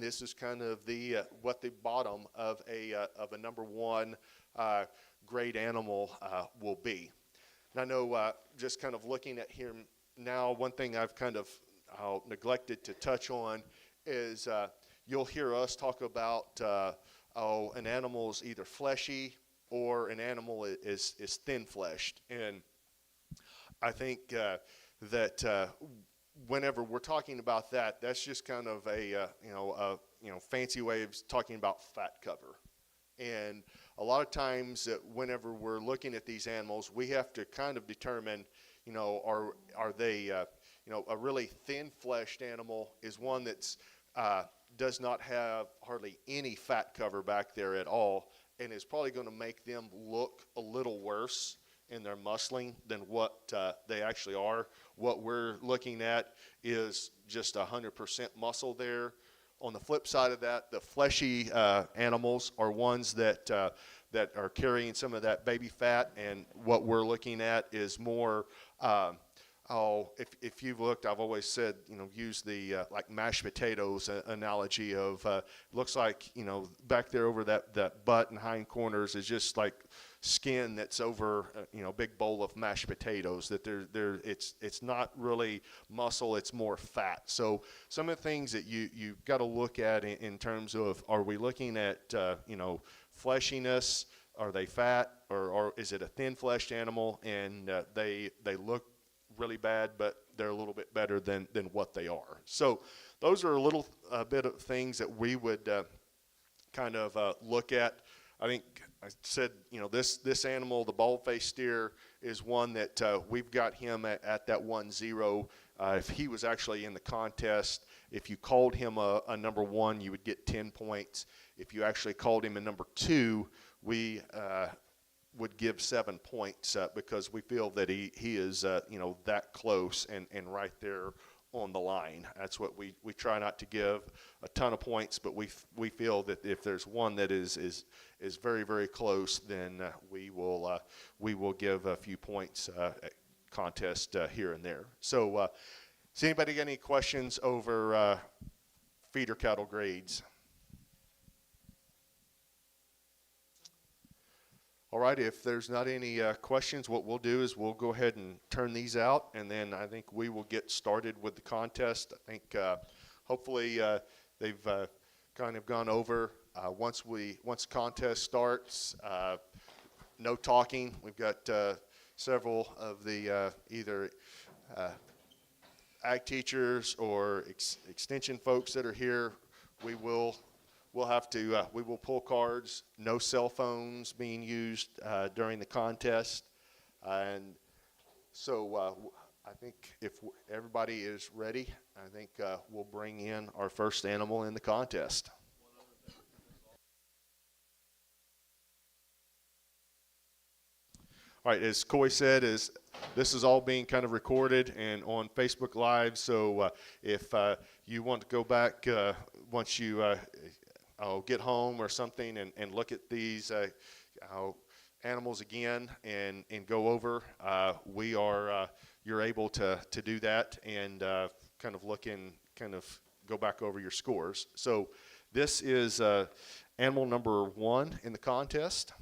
this is kind of the what the bottom of a number one grade animal will be. And I know just kind of looking at here now, one thing I've kind of neglected to touch on is you'll hear us talk about an animal's either fleshy or an animal is thin-fleshed. And I think that whenever we're talking about that, that's just kind of a fancy way of talking about fat cover. And a lot of times whenever we're looking at these animals, we have to kind of determine, are they, a really thin-fleshed animal is one that's does not have hardly any fat cover back there at all, and is probably going to make them look a little worse in their muscling than what they actually are. What we're looking at is just 100% muscle there. On the flip side of that, the fleshy animals are ones that are carrying some of that baby fat, and what we're looking at is more if you've looked, I've always said, use the like mashed potatoes analogy of looks like, back there over that butt and hind corners is just like skin that's over, a big bowl of mashed potatoes, that it's not really muscle, it's more fat. So some of the things that you've got to look at in terms of, are we looking at, fleshiness? Are they fat, or is it a thin-fleshed animal and they look really bad, but they're a little bit better than what they are. So those are a bit of things that we would kind of look at. I think I said, this animal, the bald-faced steer, is one that we've got him at that 1-0. If he was actually in the contest, if you called him a number one, you would get 10 points. If you actually called him a number two, we would give 7 points because we feel that he is that close and right there on the line. That's what we try not to give a ton of points, but we feel that if there's one that is very, very close, then we will give a few points at contest here and there. So does anybody got any questions over feeder cattle grades? All right, if there's not any questions, what we'll do is we'll go ahead and turn these out, and then I think we will get started with the contest. I think hopefully they've kind of gone over. Once contest starts, no talking. We've got several of the either ag teachers or extension folks that are here. We will pull cards, no cell phones being used during the contest. And so I think if everybody is ready, I think we'll bring in our first animal in the contest. All right, as Coy said, this is all being kind of recorded and on Facebook Live. So if you want to go back once you get home or something and look at these animals again and go over, you're able to do that and kind of go back over your scores. So this is animal number one in the contest.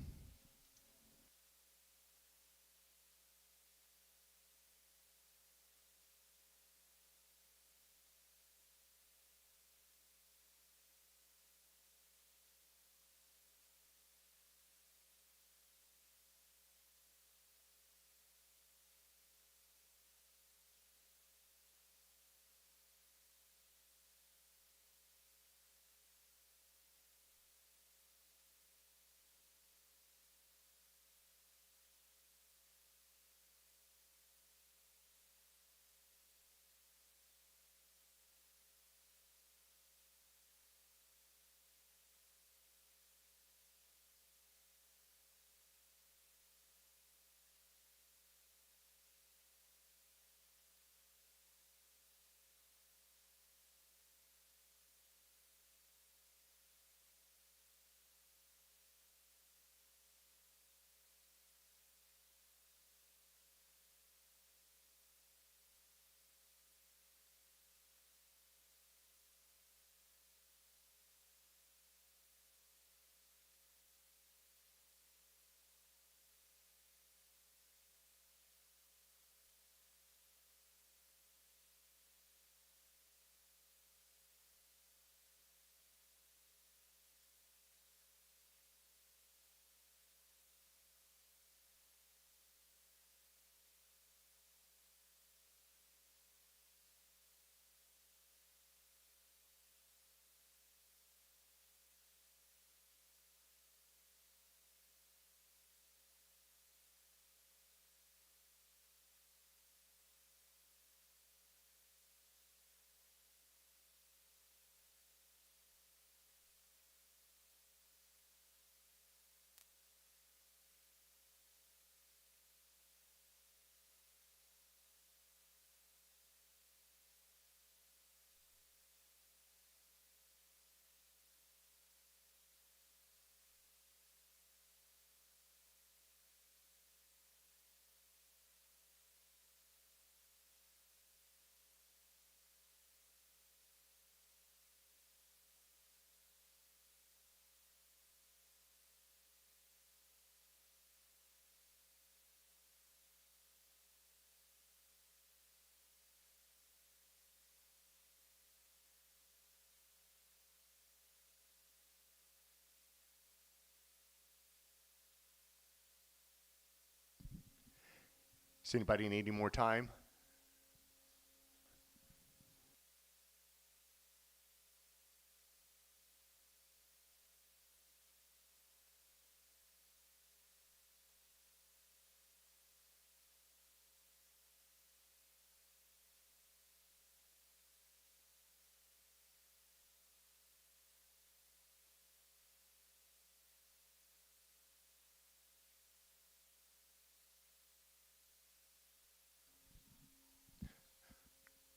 Does anybody need any more time?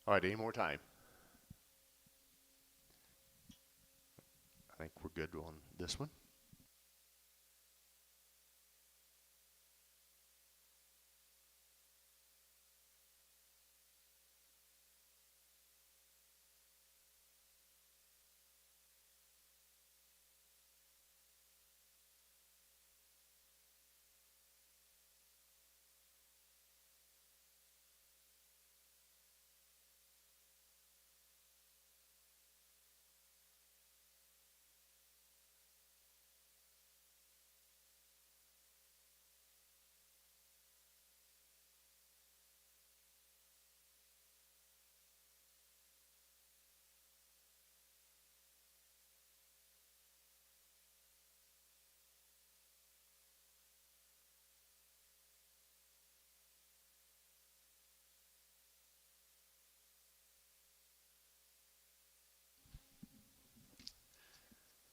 All right, any more time? I think we're good on this one.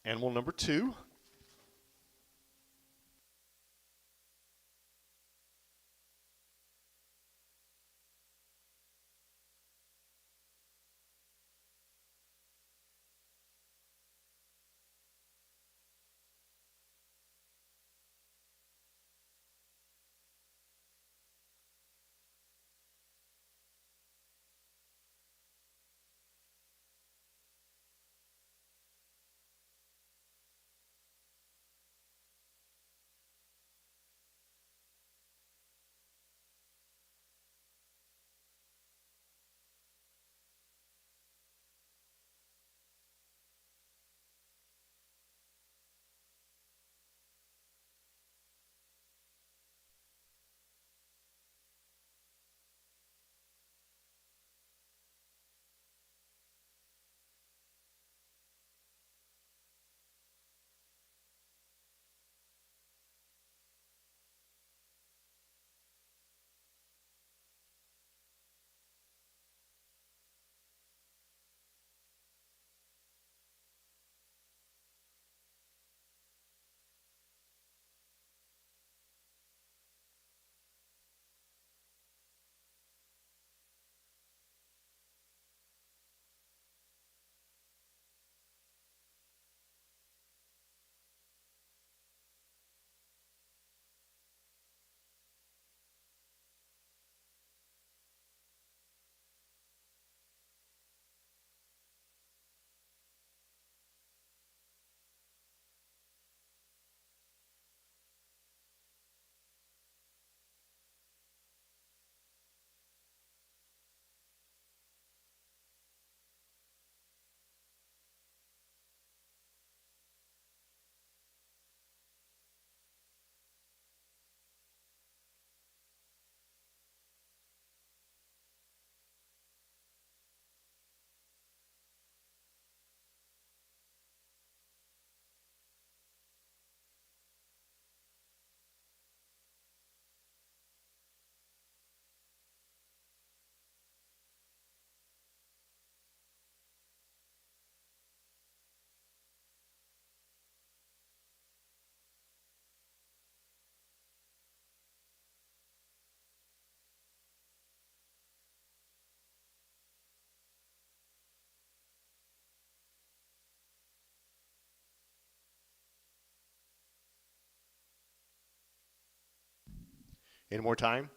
Animal number 2. Any more time?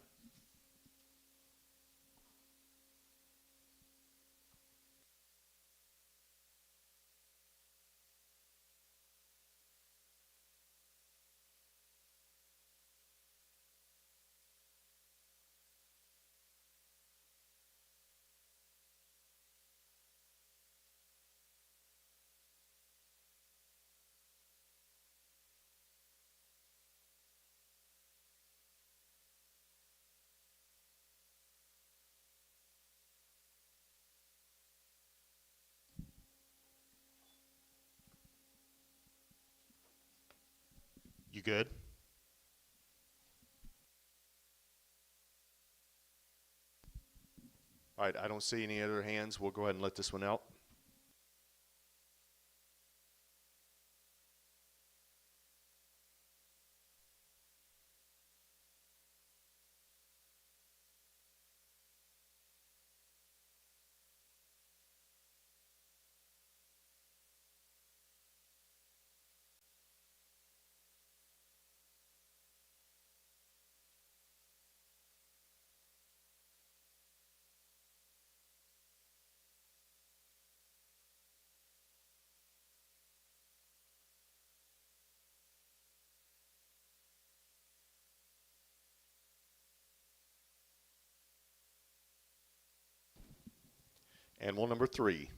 You good? All right, I don't see any other hands. We'll go ahead and let this one out. Animal number 3.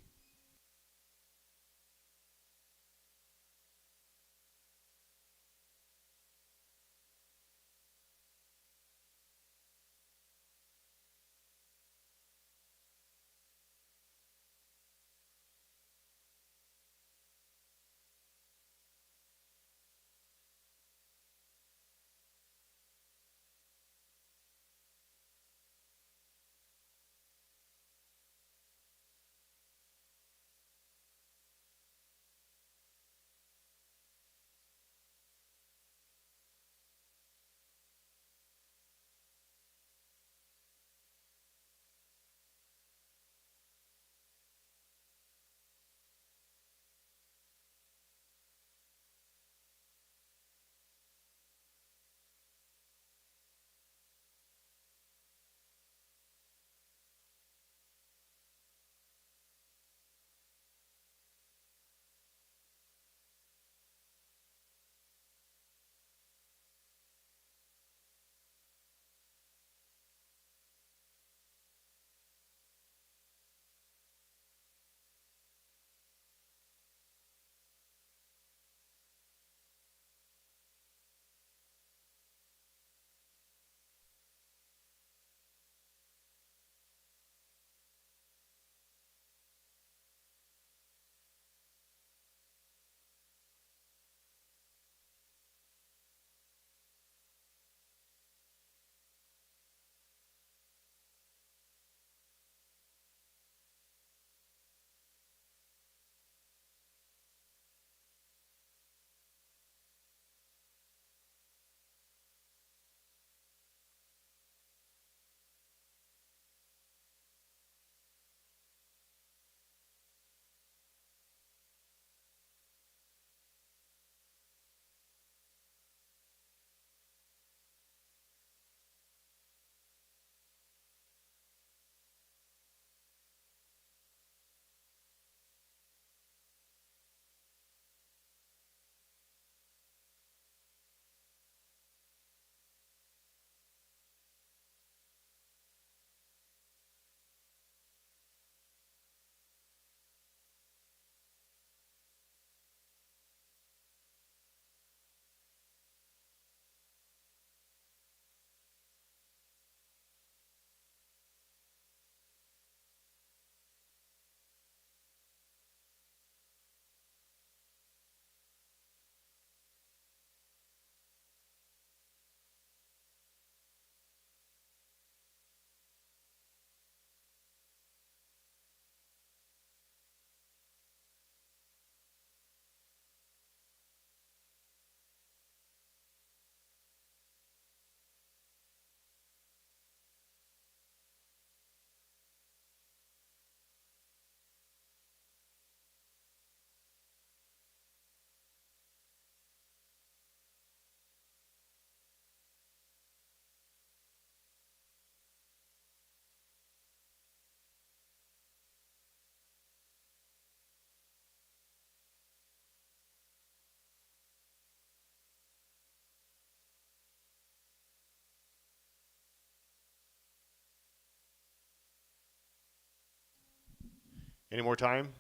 Any more time?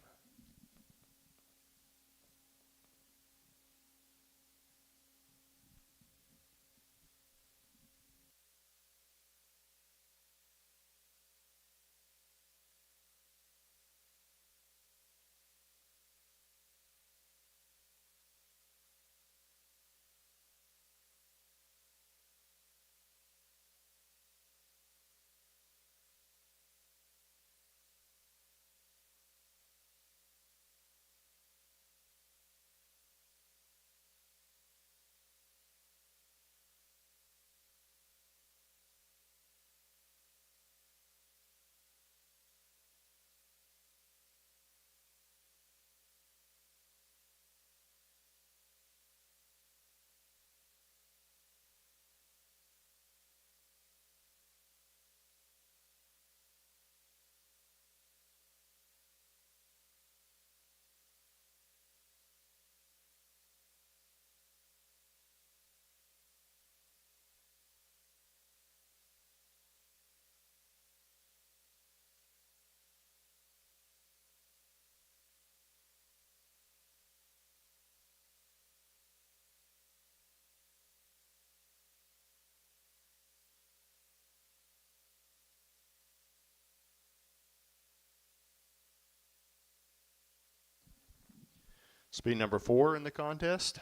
Speed number 4 in the contest.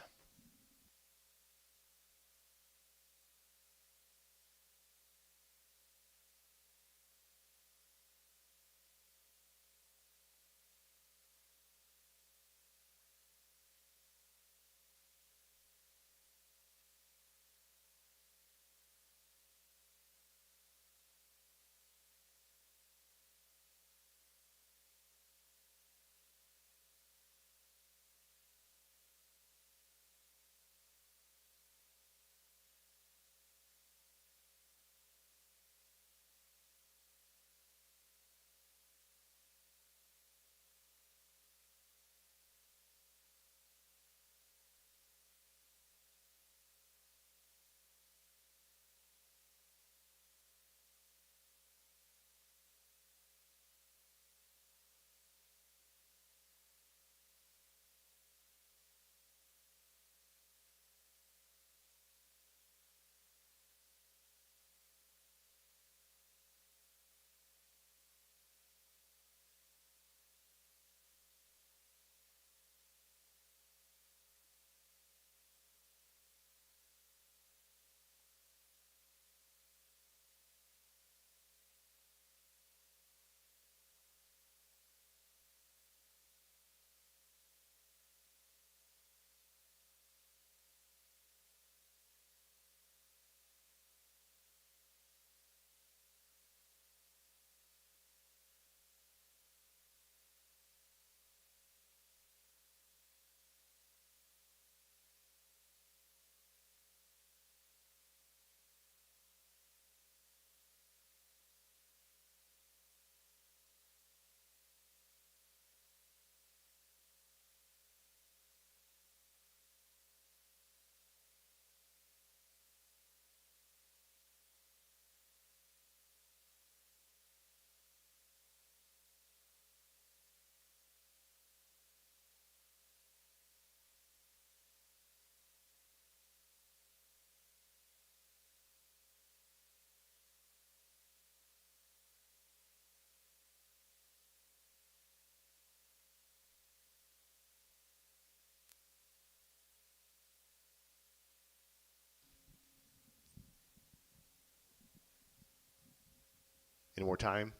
Any more time?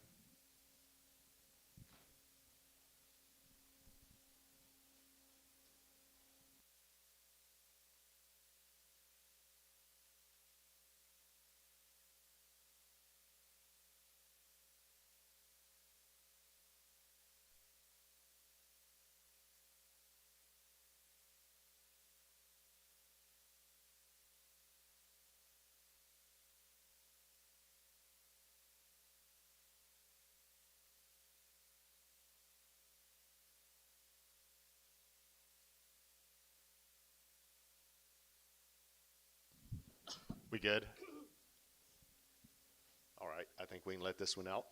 We good? All right, I think we can let this one out.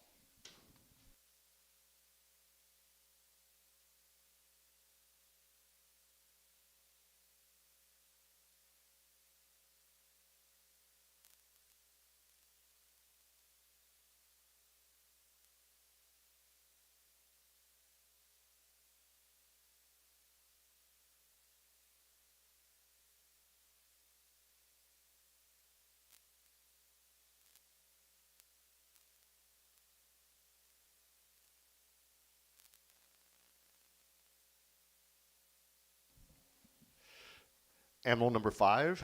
Animal number 5.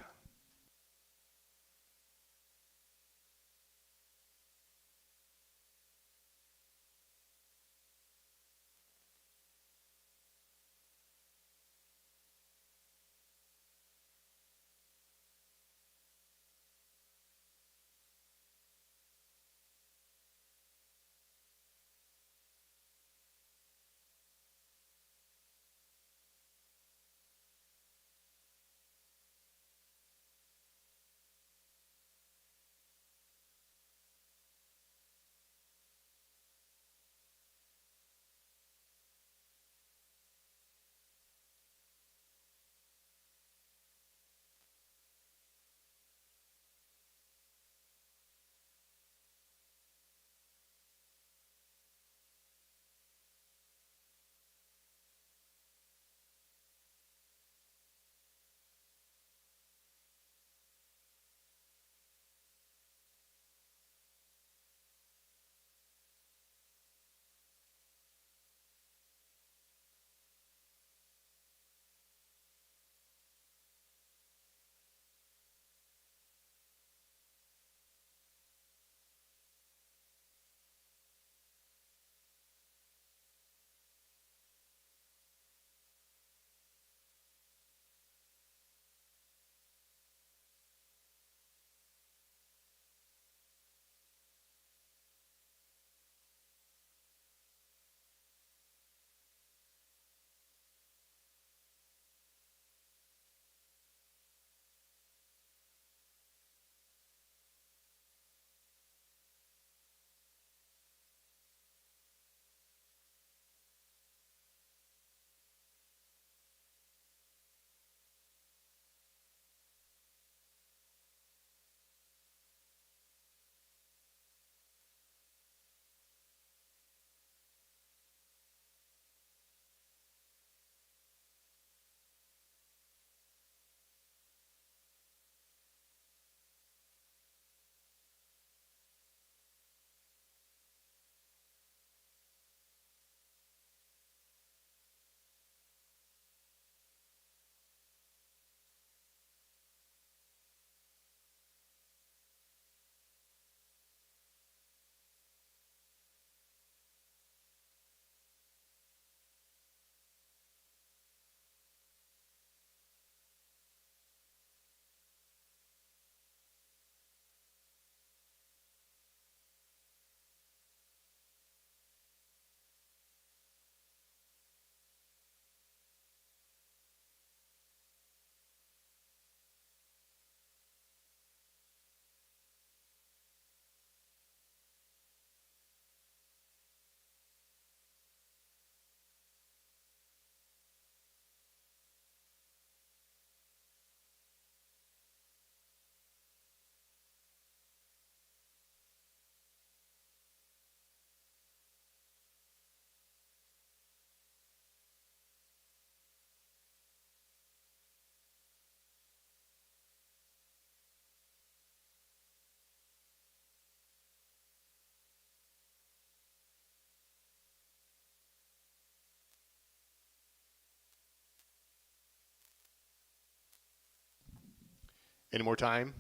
Any more time?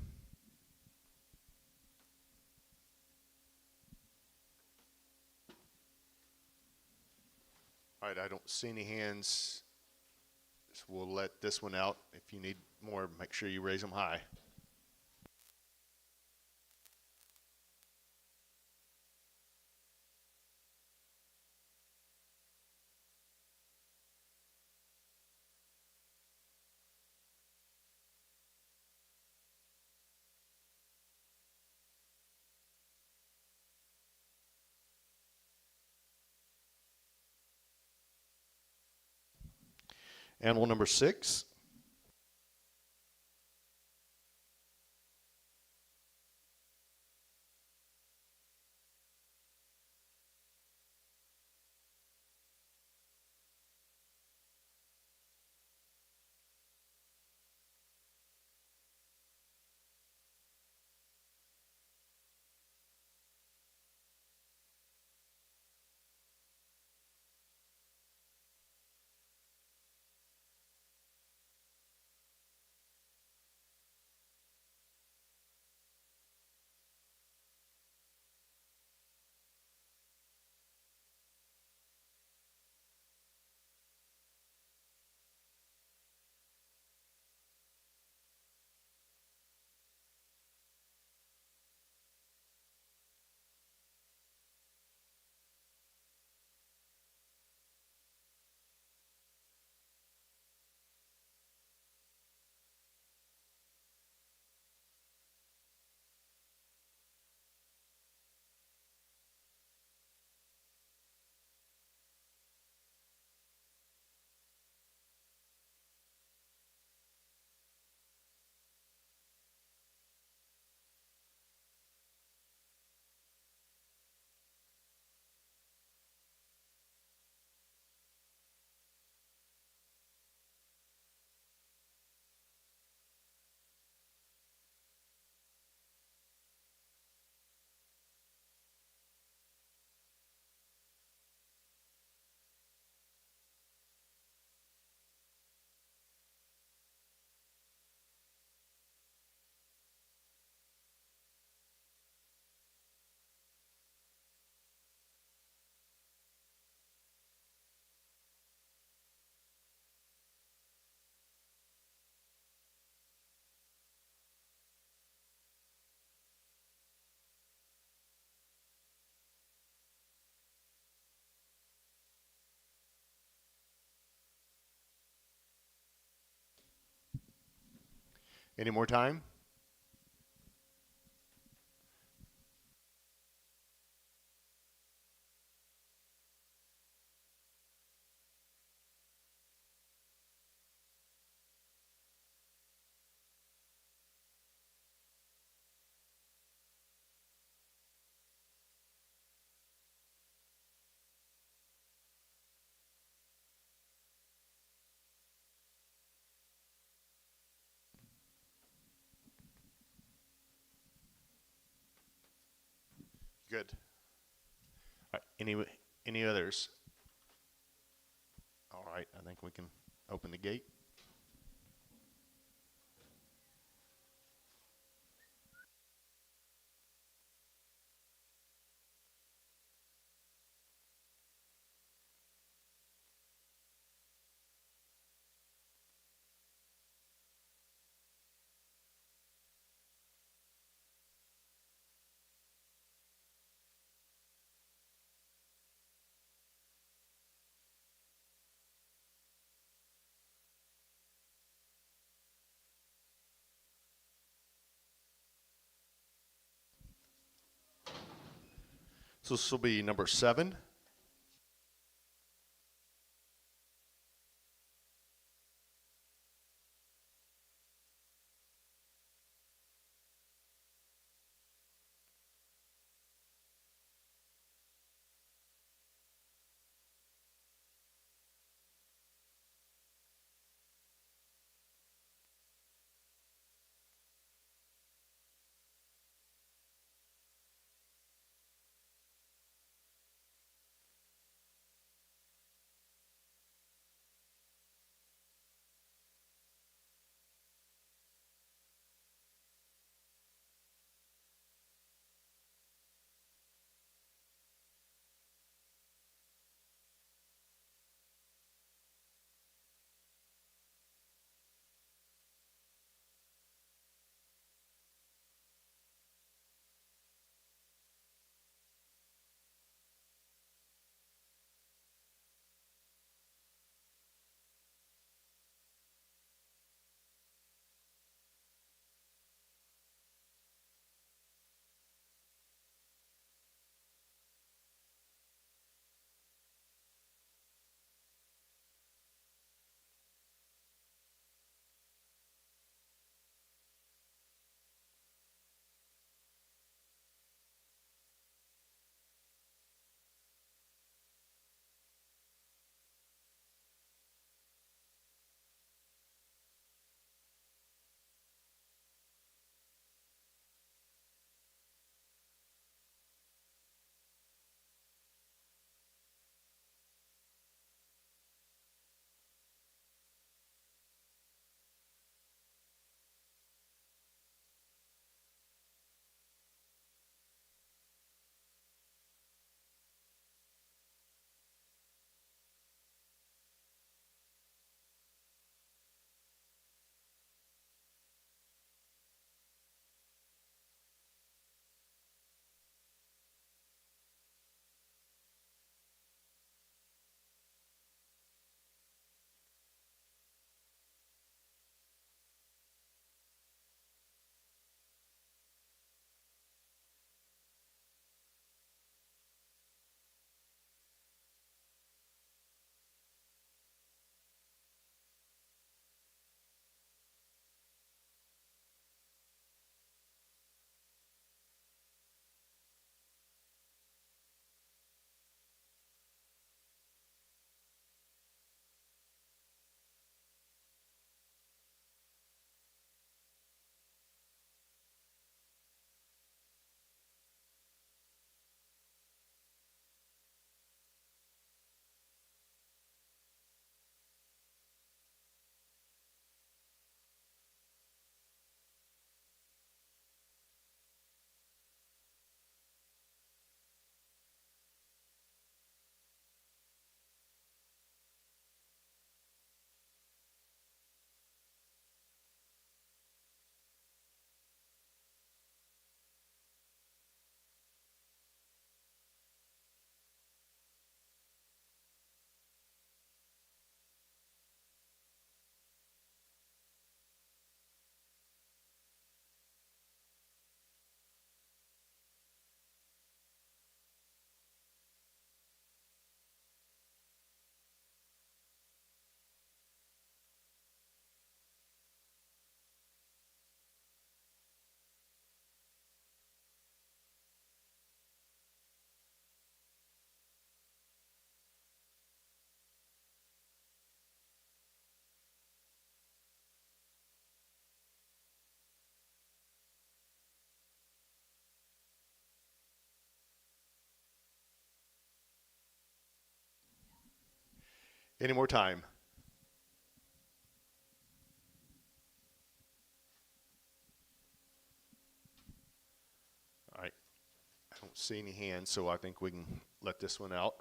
All right, I don't see any hands. So we'll let this one out. If you need more, make sure you raise them high. Animal number 6. Any more time? Good. All right, any others? All right, I think we can open the gate. So this will be number 7. Any more time? All right. I don't see any hands, so I think we can let this one out.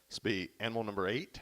This will be animal number 8.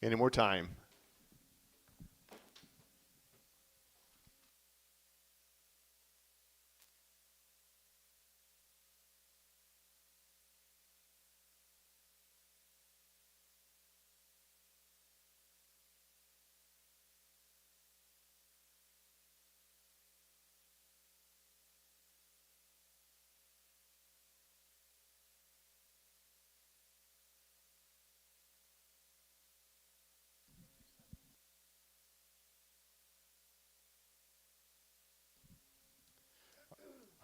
Any more time?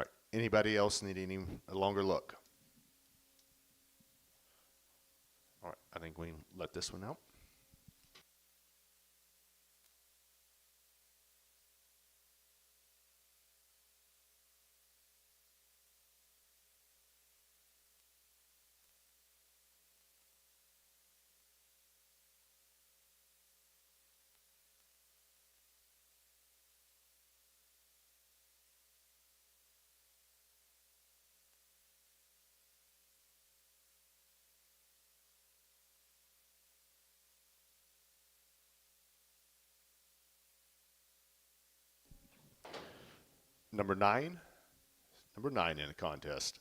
All right. Anybody else need any longer look? All right. I think we can let this one out. number 9? Number 9 in the contest.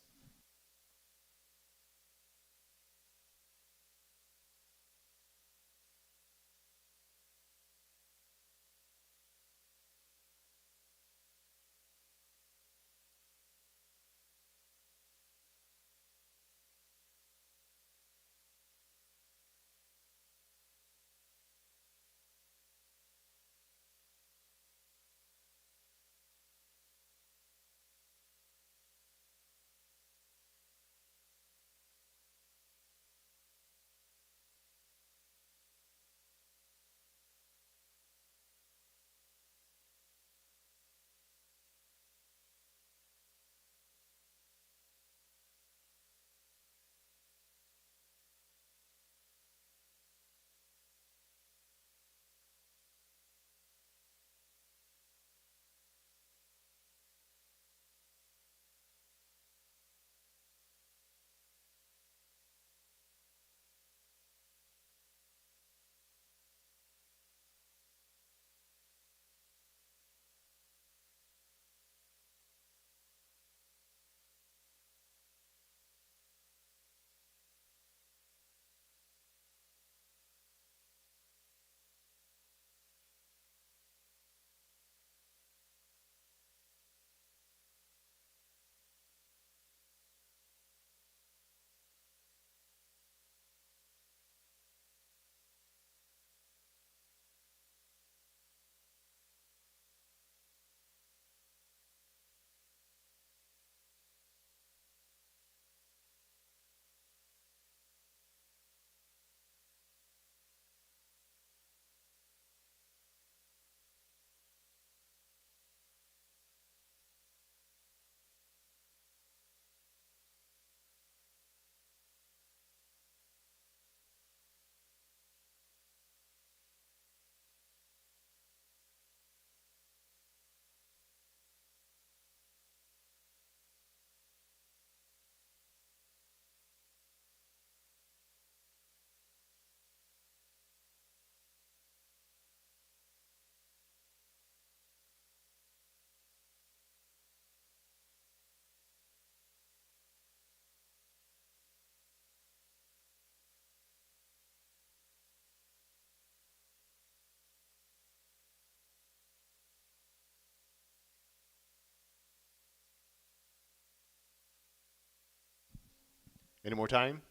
Any more time?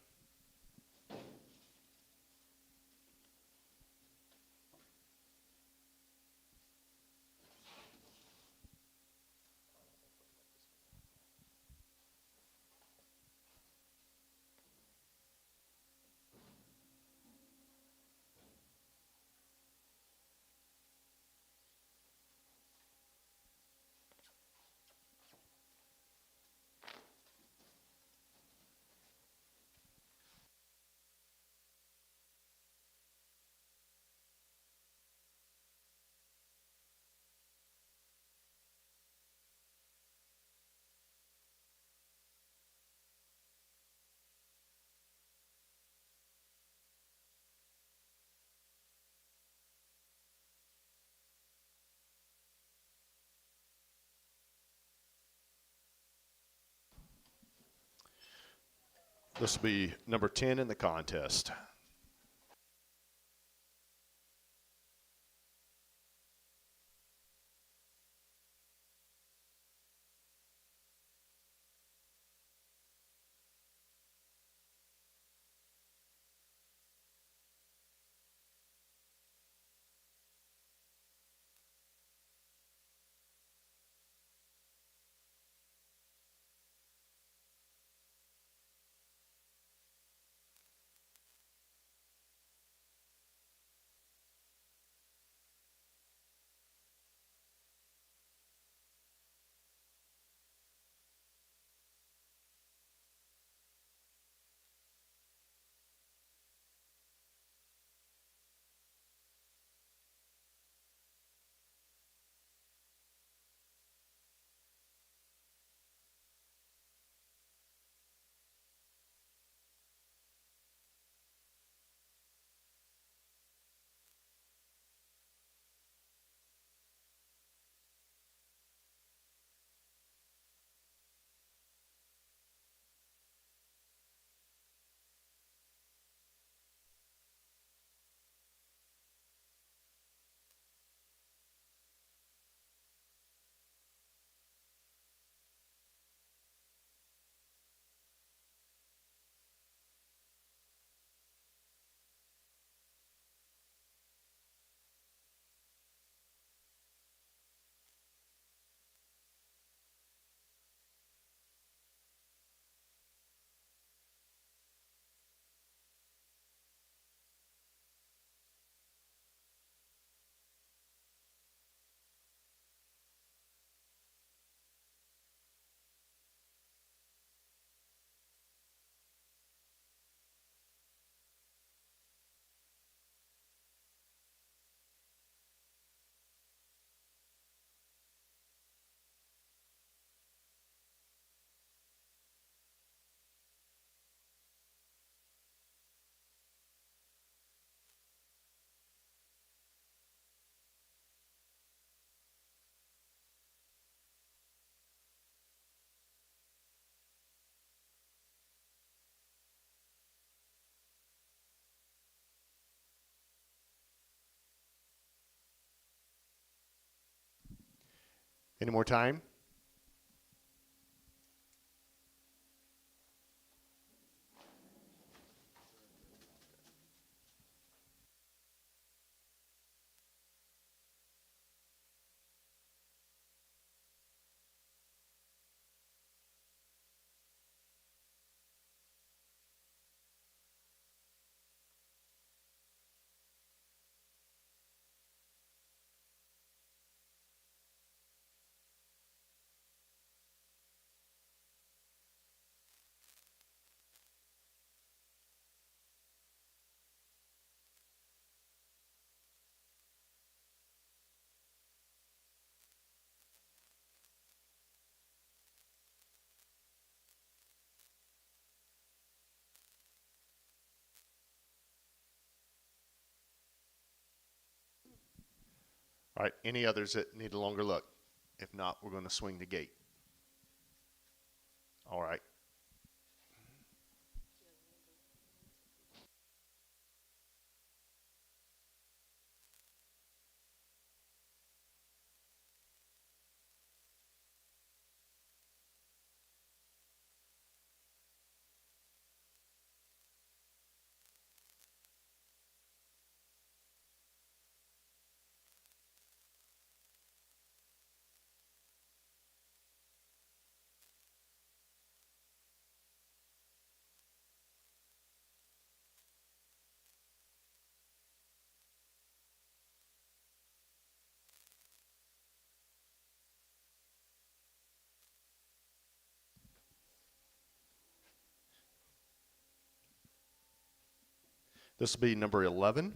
This will be number 10 in the contest. Any more time? All right, any others that need a longer look? If not, we're going to swing the gate. All right. This will be number 11.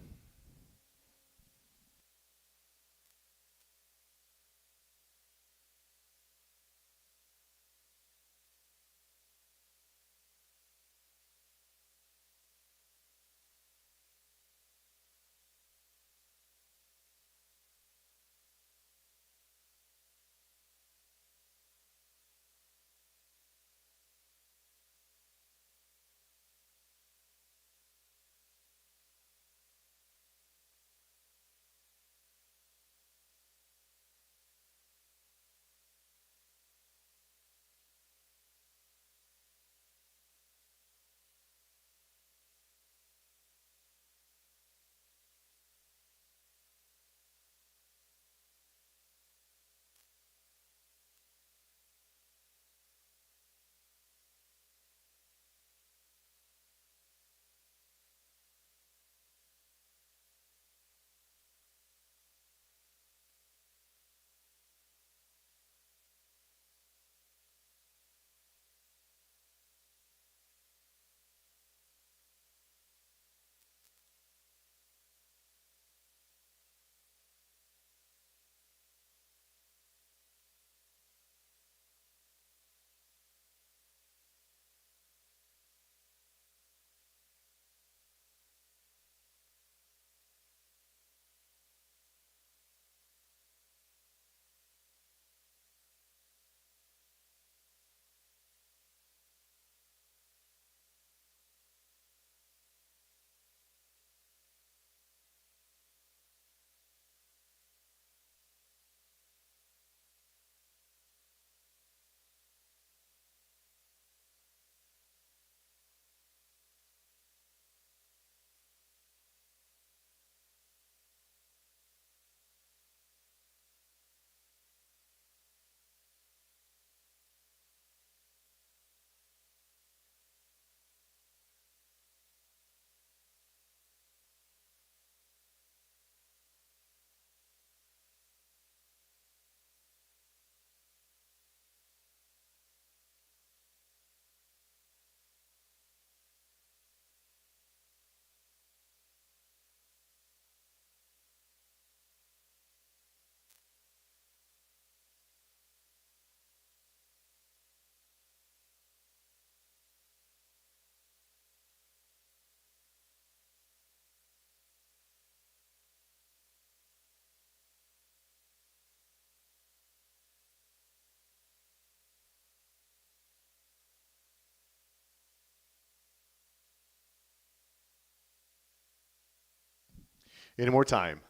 Any more time?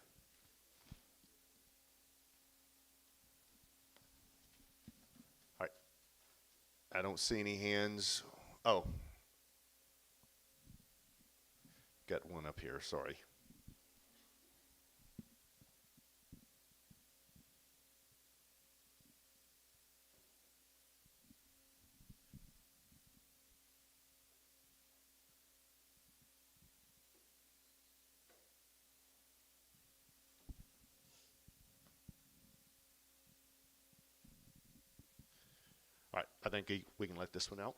I don't see any hands. Oh, got one up here. Sorry. All right, I think we can let this one out.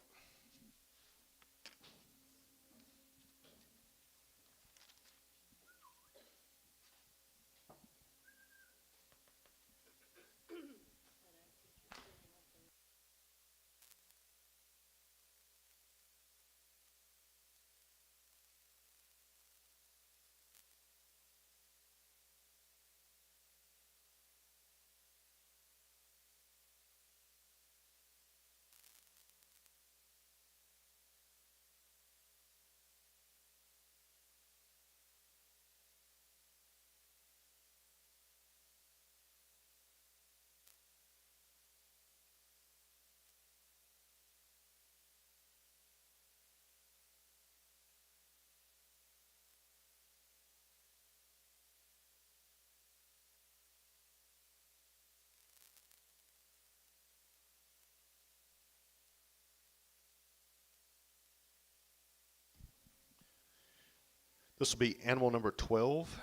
This will be animal number 12.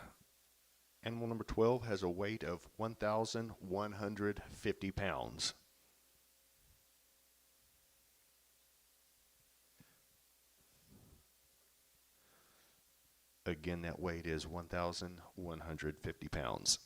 Animal number 12 has a weight of 1,150 pounds. Again, that weight is 1,150 pounds.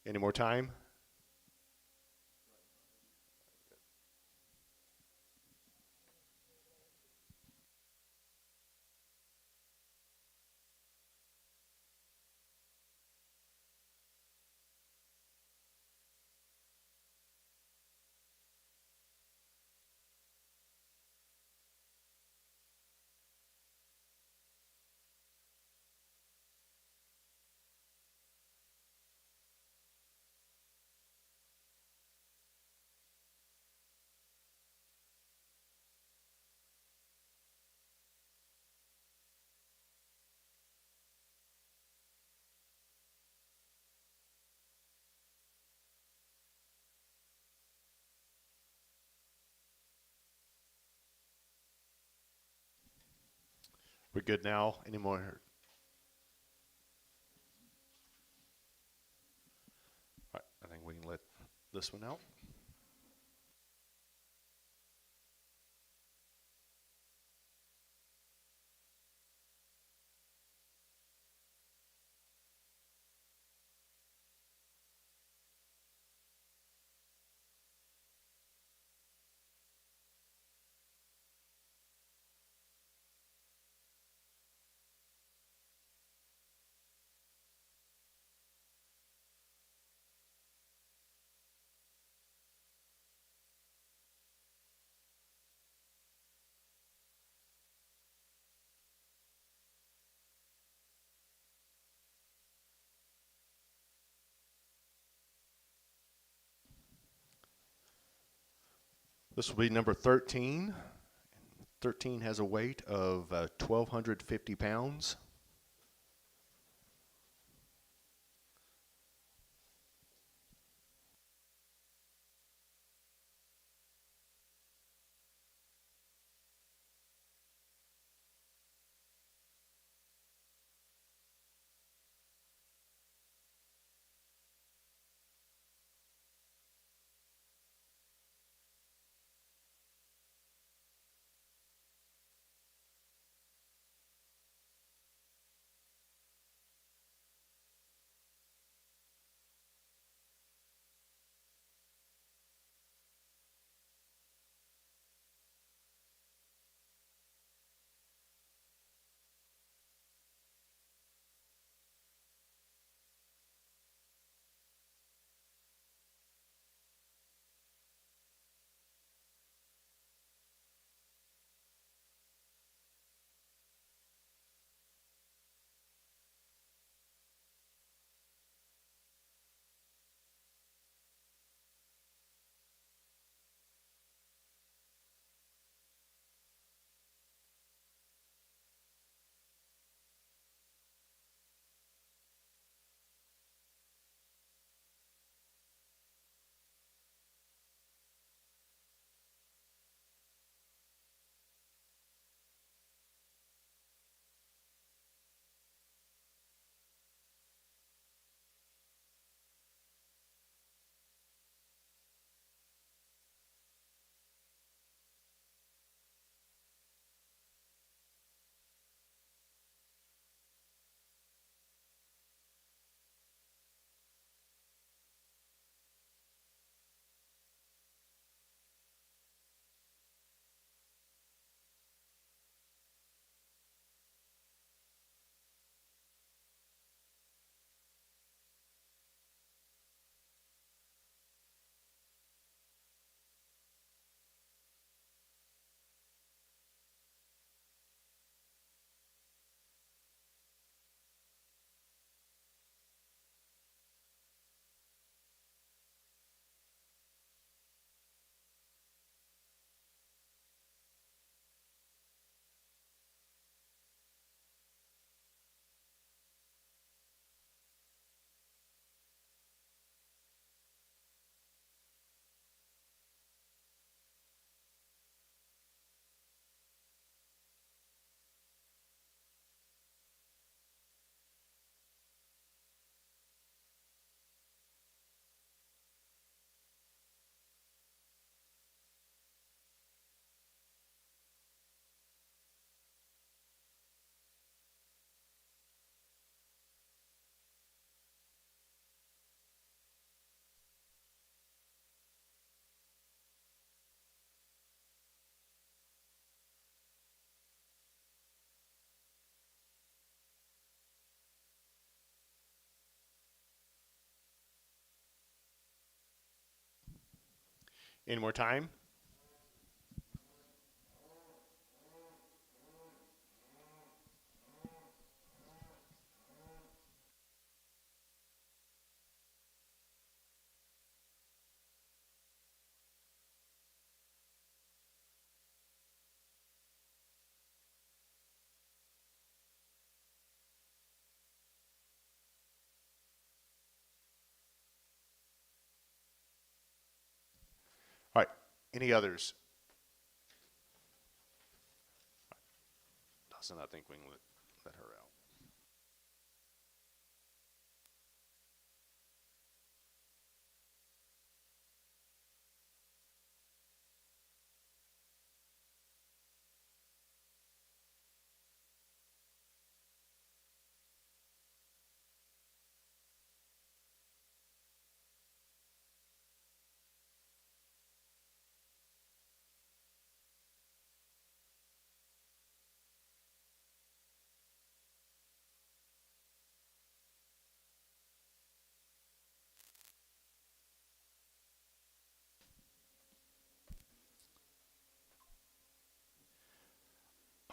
Any more time? We're good now. Any more? All right, I think we can let this one out. This will be number 13. 13 has a weight of 1,250 pounds. Any more time? All right. Any others? Dawson, I think we can let her out.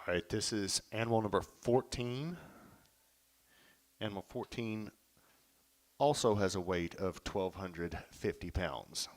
All right, this is animal number 14. Animal 14 also has a weight of 1,250 pounds.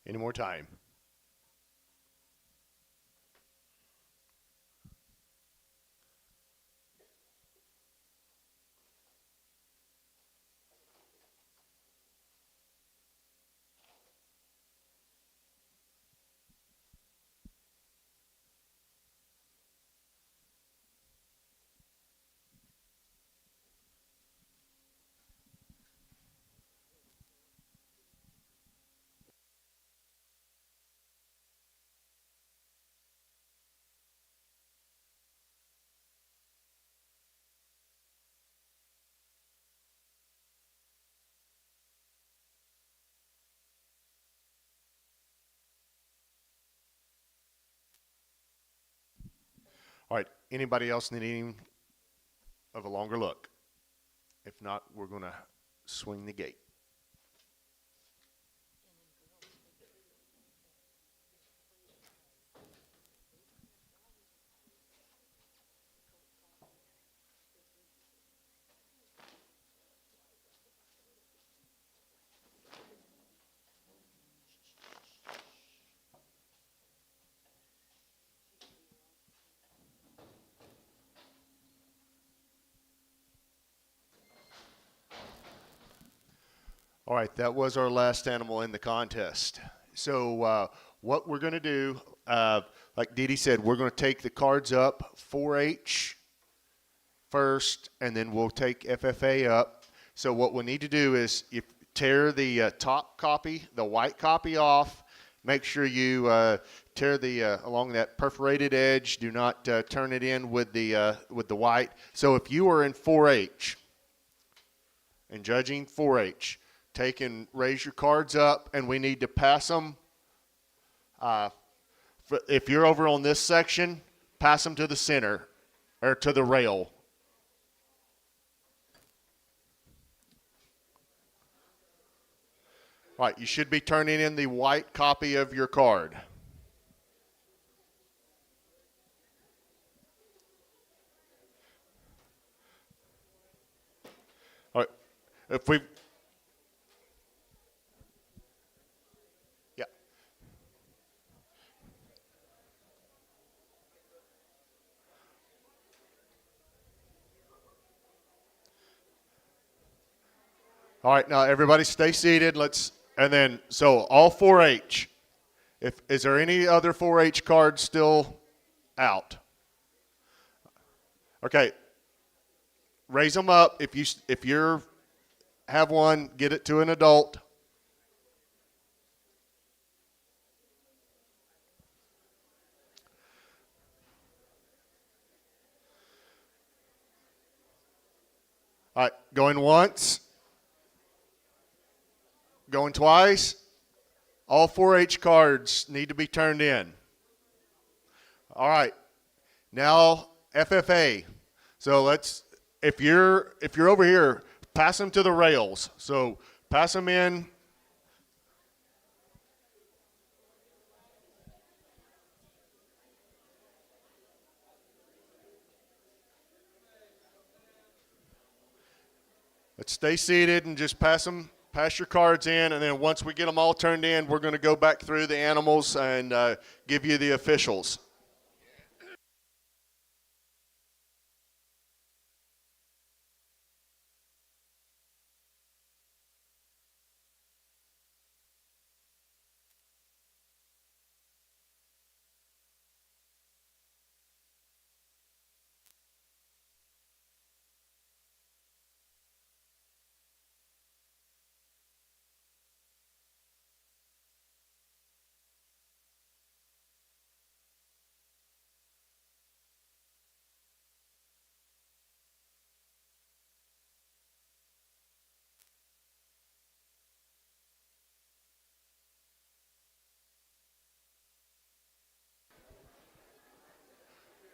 Any more time? All right, anybody else need any of a longer look? If not, we're going to swing the gate. All right, that was our last animal in the contest. So what we're going to do, like Dee Dee said, we're going to take the cards up 4H first, and then we'll take FFA up. So what we'll need to do is tear the top copy, the white copy off. Make sure you tear the along that perforated edge. Do not turn it in with the white. So if you are in 4H and judging 4H, take and raise your cards up, and we need to pass them. If you're over on this section, pass them to the center or to the rail. All right, you should be turning in the white copy of your card. All right, if we All right, now everybody stay seated. So all 4H. Is there any other 4H cards still out? Okay. Raise them up. If you have one, get it to an adult. All right, going once. Going twice. All 4H cards need to be turned in. All right. Now FFA. So if you're over here, pass them to the rails. So pass them in. Let's stay seated and just pass your cards in, and then once we get them all turned in, we're going to go back through the animals and give you the officials.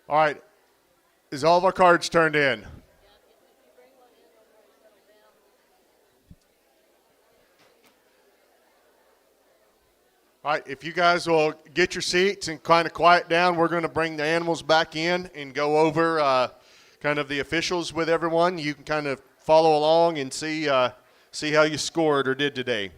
All right. Is all of our cards turned in? All right, if you guys will get your seats and kind of quiet down, we're going to bring the animals back in and go over kind of the officials with everyone. You can kind of follow along and see how you scored or did today.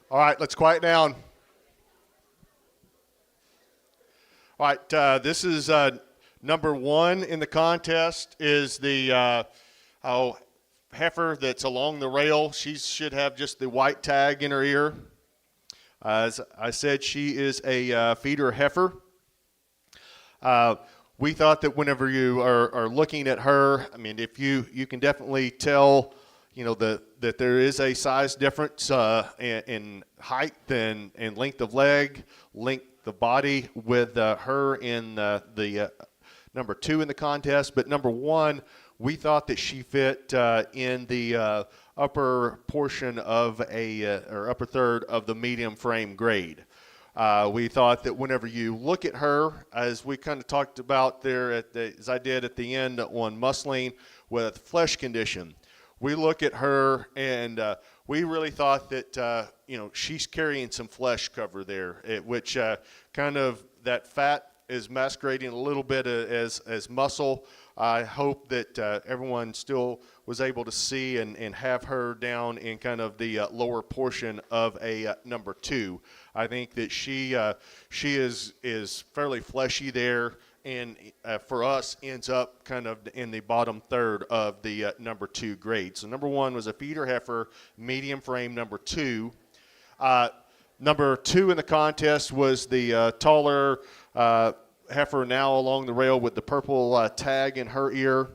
All right, let's quiet down. All right, this is number one in the contest is the heifer that's along the rail. She should have just the white tag in her ear. As I said, she is a feeder heifer. We thought that whenever you are looking at her, I mean, if you can definitely tell, that there is a size difference in height and length of leg, length the body with her in the number 2 in the contest, but number 1, we thought that she fit in the upper portion of or upper third of the medium frame grade. We thought that whenever you look at her, as we kind of talked about there as I did at the end on muscling with flesh condition, we look at her and we really thought that she's carrying some flesh cover there, which kind of that fat is masquerading a little bit as muscle. I hope that everyone still was able to see and have her down in kind of the lower portion of a number 2. I think that she is fairly fleshy there, and for us ends up kind of in the bottom third of the number 2 grade. So number 1 was a feeder heifer, medium frame number 2. Number 2 in the contest was the taller heifer now along the rail with the purple tag in her ear.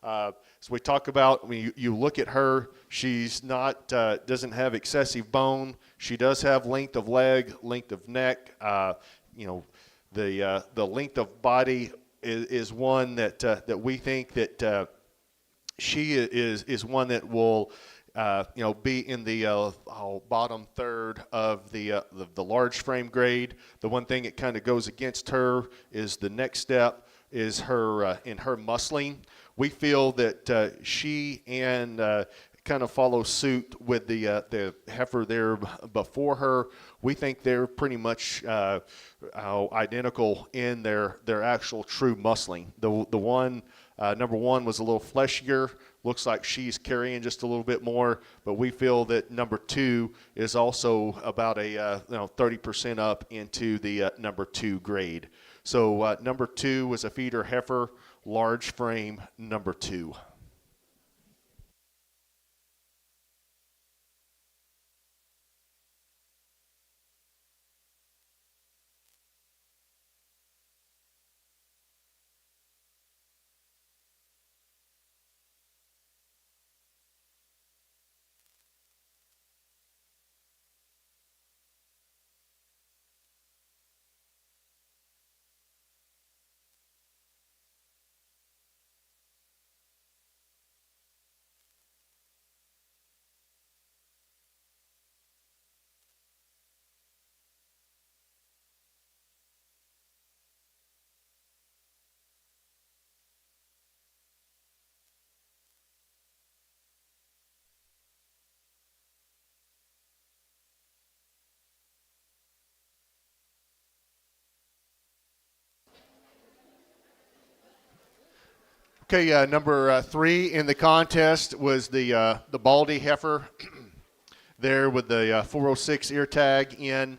So we talk about when you look at her, she's not doesn't have excessive bone. She does have length of leg, length of neck. The length of body is one that we think that she is one that will be in the bottom third of the large frame grade. The one thing that kind of goes against her is the next step is her in her muscling. We feel that she and kind of follow suit with the heifer there before her. We think they're pretty much identical in their actual true muscling. The one number 1 was a little fleshier. Looks like she's carrying just a little bit more, but we feel that number 2 is also about a 30% up into the number 2 grade. So number 2 was a feeder heifer, large frame number 2. Okay, number 3 in the contest was the Baldy heifer there with the 406 ear tag in.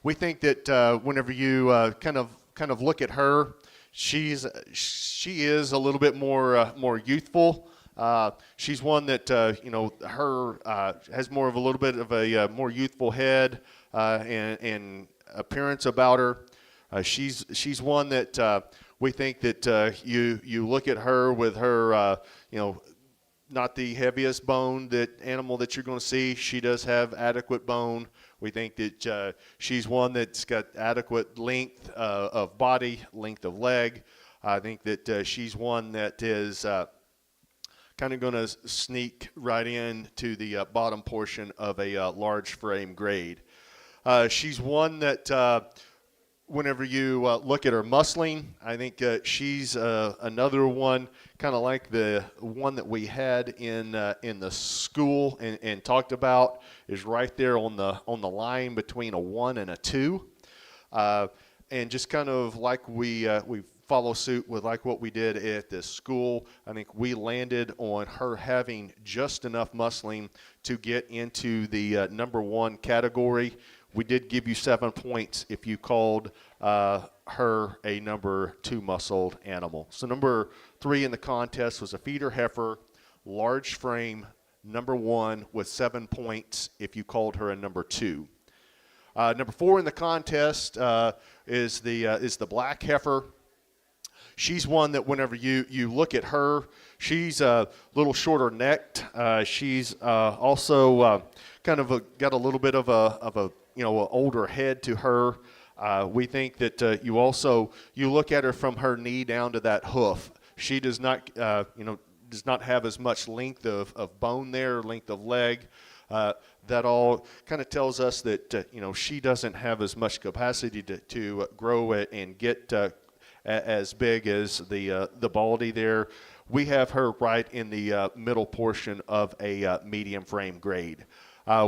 We think that whenever you kind of look at her, she is a little bit more youthful. She's one that her has more of a little bit of a more youthful head and appearance about her. She's one that we think that you look at her with her not the heaviest bone animal that you're going to see. She does have adequate bone. We think that she's one that's got adequate length of body, length of leg. I think that she's one that is kind of going to sneak right into the bottom portion of a large frame grade. She's one that whenever you look at her muscling, I think she's another one, kind of like the one that we had in the school and talked about, is right there on the line between a 1 and a 2, and just kind of like we follow suit with like what we did at this school. I think we landed on her having just enough muscling to get into the number 1 category. We did give you 7 points if you called her a number 2 muscled animal. So number 3 in the contest was a feeder heifer, large frame, number 1 with 7 points if you called her a number 2. Number 4 in the contest is the black heifer. She's one that whenever you look at her, she's a little shorter necked. She's also kind of got a little bit of a older head to her. We think that you look at her from her knee down to that hoof. She does not, does not have as much length of bone there, length of leg. That all kind of tells us that, she doesn't have as much capacity to grow it and get as big as the Baldy there. We have her right in the middle portion of a medium frame grade.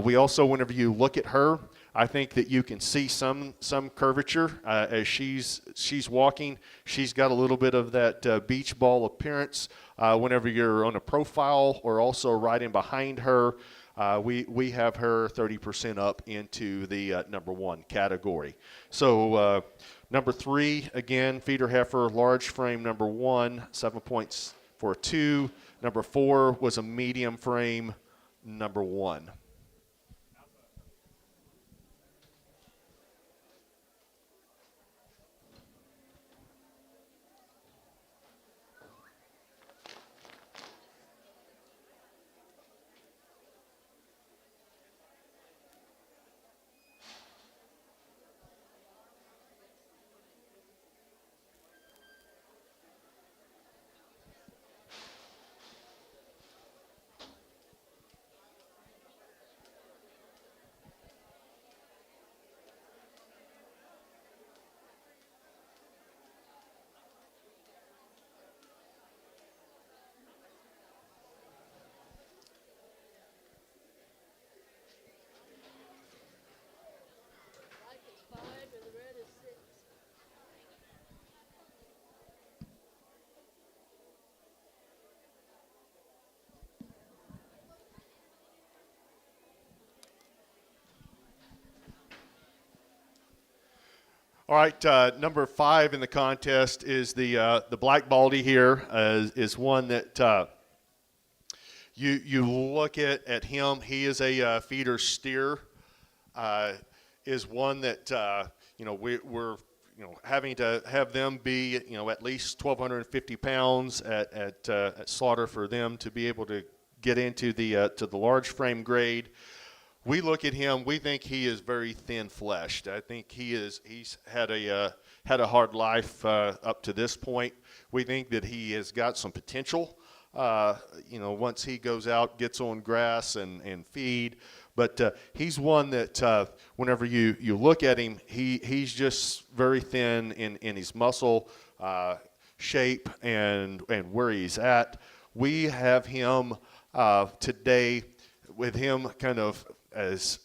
We also, whenever you look at her, I think that you can see some curvature as she's walking. She's got a little bit of that beach ball appearance. Whenever you're on a profile or also right in behind her, we have her 30% up into the number 1 category. So number 3, again, feeder heifer, large frame number 1, 7.42. Number 4 was a medium frame number 1. All right, number 5 in the contest is the Black Baldy here. Is one that you look at him. He is a feeder steer. Is one that we're having to have them be at least 1,250 pounds at slaughter for them to be able to get into the large frame grade. We look at him. We think he is very thin-fleshed. I think he's had a hard life up to this point. We think that he has got some potential. Once he goes out, gets on grass and feed. But he's one that whenever you look at him, he's just very thin in his muscle shape and where he's at. We have him today with him kind of as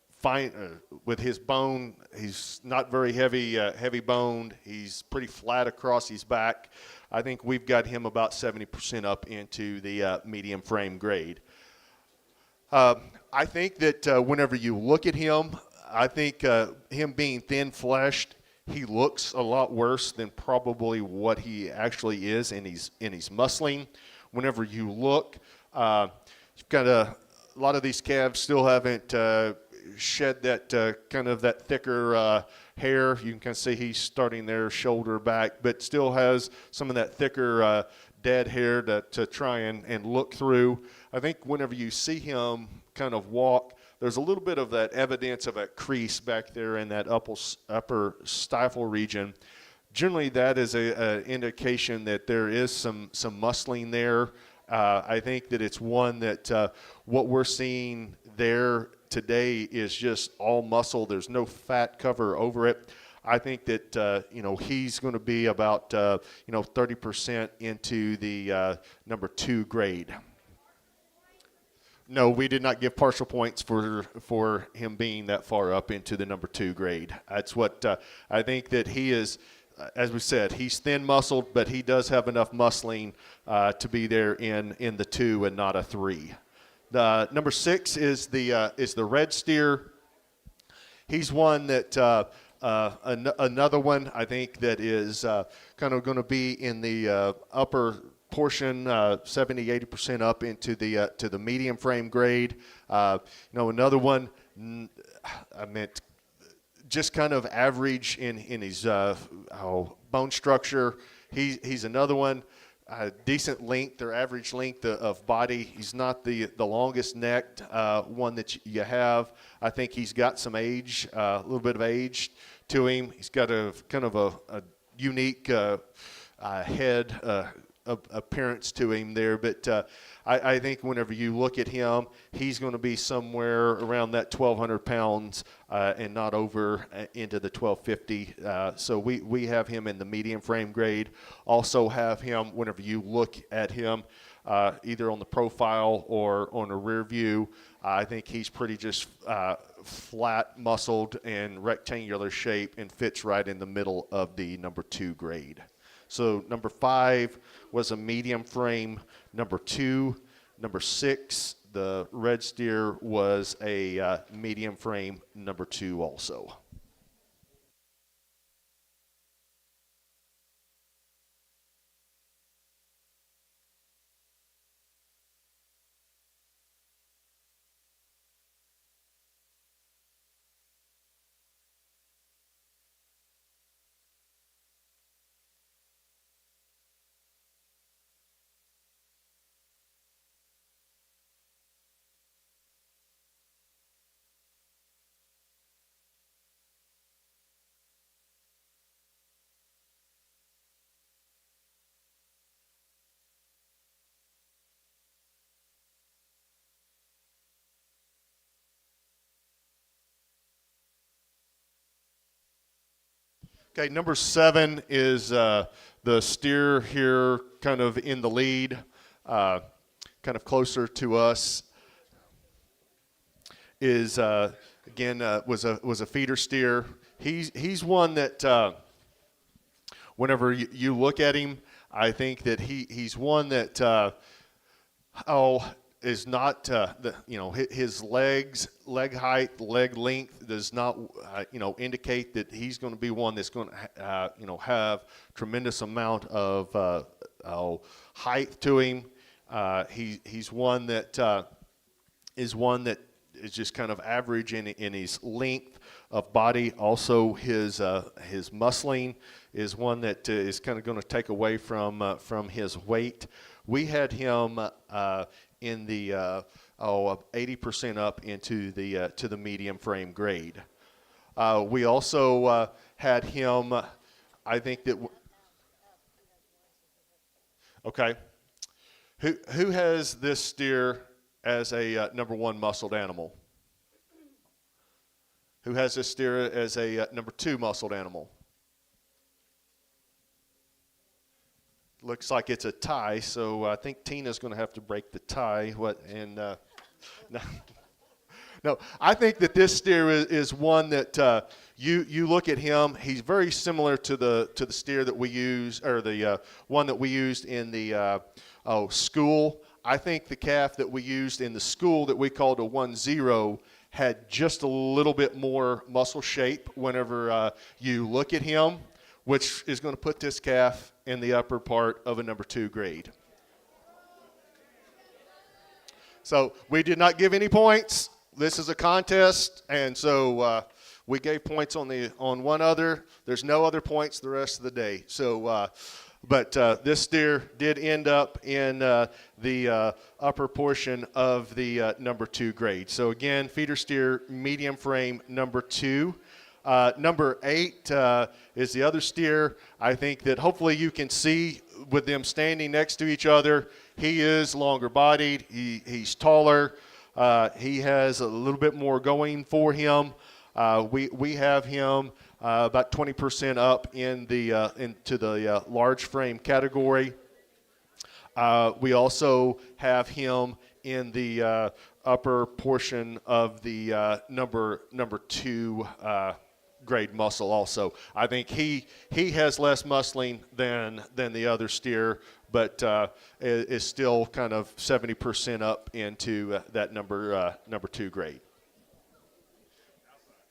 fine with his bone. He's not very heavy boned. He's pretty flat across his back. I think we've got him about 70% up into the medium frame grade. I think that whenever you look at him, I think him being thin-fleshed, he looks a lot worse than probably what he actually is in his muscling. Whenever you look, you've got a lot of these calves still haven't shed that kind of that thicker hair. You can kind of see he's starting their shoulder back, but still has some of that thicker dead hair to try and look through. I think whenever you see him kind of walk, there's a little bit of that evidence of a crease back there in that upper stifle region. Generally, that is an indication that there is some muscling there. I think that it's one that what we're seeing there today is just all muscle. There's no fat cover over it. I think that he's going to be about 30% into the number 2 grade. No, we did not give partial points for him being that far up into the number 2 grade. That's what I think that he is. As we said, he's thin-muscled, but he does have enough muscling to be there in the 2 and not a 3. The number 6 is the red steer. He's one that another one I think that is kind of going to be in the upper portion, 70-80% up into the to the medium frame grade. Another one. I meant just kind of average in his bone structure. He's another one. Decent length or average length of body. He's not the longest necked one that you have. I think he's got some age, a little bit of age to him. He's got a kind of a unique head appearance to him there, but I think whenever you look at him, he's going to be somewhere around that 1,200 pounds and not over into the 1,250. So we have him in the medium frame grade. Also have him, whenever you look at him, either on the profile or on a rear view, I think he's pretty just flat, muscled, and rectangular shape and fits right in the middle of the number 2 grade. So number 5 was a medium frame. Number 2, number 6, the red steer was a medium frame number 2 also. Okay, number 7 is the steer here, kind of in the lead, kind of closer to us. Is again was a feeder steer. He's one that whenever you look at him, I think that he's one that is not his leg height, leg length does not indicate that he's going to be one that's going to have tremendous amount of height to him. He's one that is just kind of average in his length of body. Also, his muscling is one that is kind of going to take away from his weight. We had him in the 80% up into the to the medium frame grade. We also had him. I think that. Okay. Who has this steer as a number 1 muscled animal? Who has this steer as a number 2 muscled animal? Looks like it's a tie, so I think Tina's going to have to break the tie. No, I think that this steer is one that you look at him. He's very similar to the steer that we use, or the one that we used in the school. I think the calf that we used in the school that we called a 1-0 had just a little bit more muscle shape whenever you look at him, which is going to put this calf in the upper part of a number 2 grade. So we did not give any points. This is a contest, and so we gave points on one other. There's no other points the rest of the day. So, but this steer did end up in the upper portion of the number 2 grade. So again, feeder steer, medium frame, number 2. Number 8 is the other steer. I think that hopefully you can see with them standing next to each other, he is longer bodied, he's taller, he has a little bit more going for him. We have him about 20% up in the into the large frame category. We also have him in the upper portion of the number 2 grade muscle also. I think he has less muscling than the other steer, but is still kind of 70% up into that number 2 grade.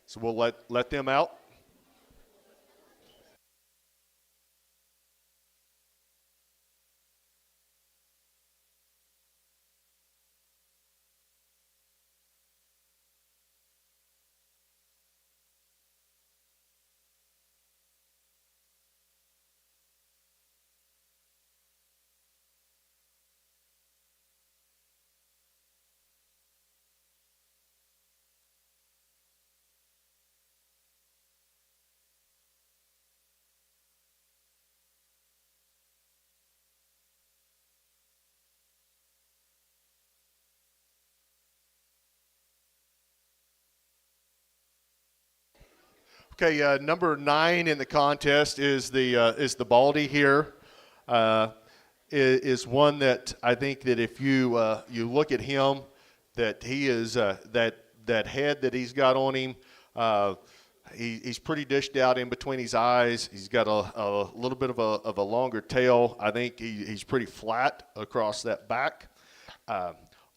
So we'll let them out. Okay, number 9 in the contest is the Baldy here. Is one that I think that if you you look at him, that he is that head that he's got on him. He's pretty dished out in between his eyes. He's got a little bit of a longer tail. I think he's pretty flat across that back.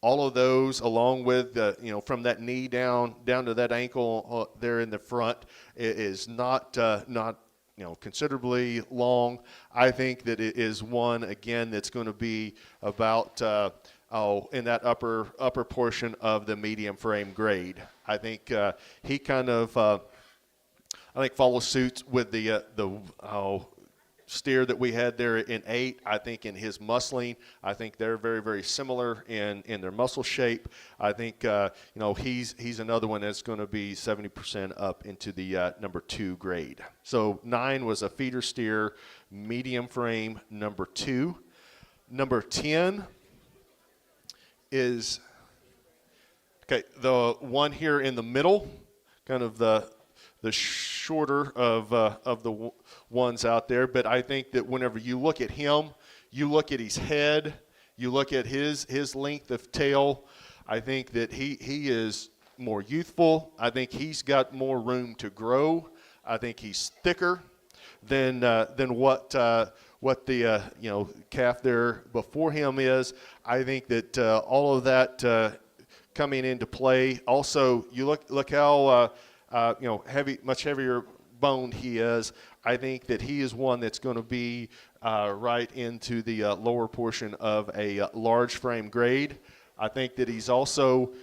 All of those, along with from that knee down to that ankle there in the front, is not considerably long. I think that it is one again that's going to be about in that upper portion of the medium frame grade. I think he kind of follows suit with the steer that we had there in 8. I think in his muscling, I think they're very, very similar in their muscle shape. I think he's another one that's going to be 70% up into the number 2 grade. So 9 was a feeder steer, medium frame, number 2. Number 10 is the one here in the middle, kind of the shorter of the ones out there. But I think that whenever you look at him, you look at his head, you look at his length of tail, I think that he is more youthful. I think he's got more room to grow. I think he's thicker than what the calf there before him is. I think that all of that coming into play. Also, you look how much heavier boned he is. I think that he is one that's going to be right into the lower portion of a large frame grade. I think that he's also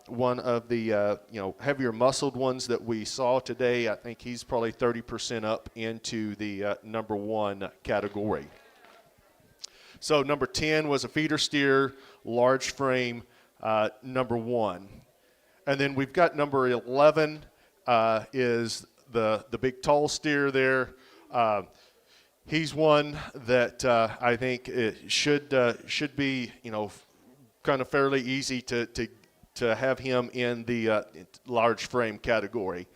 one of the heavier muscled ones that we saw today. I think he's probably 30% up into the number 1 category. So number 10 was a feeder steer, large frame, number 1. And then we've got number 11 is the big tall steer there. He's one that I think it should be kind of fairly easy to have him in the large frame category.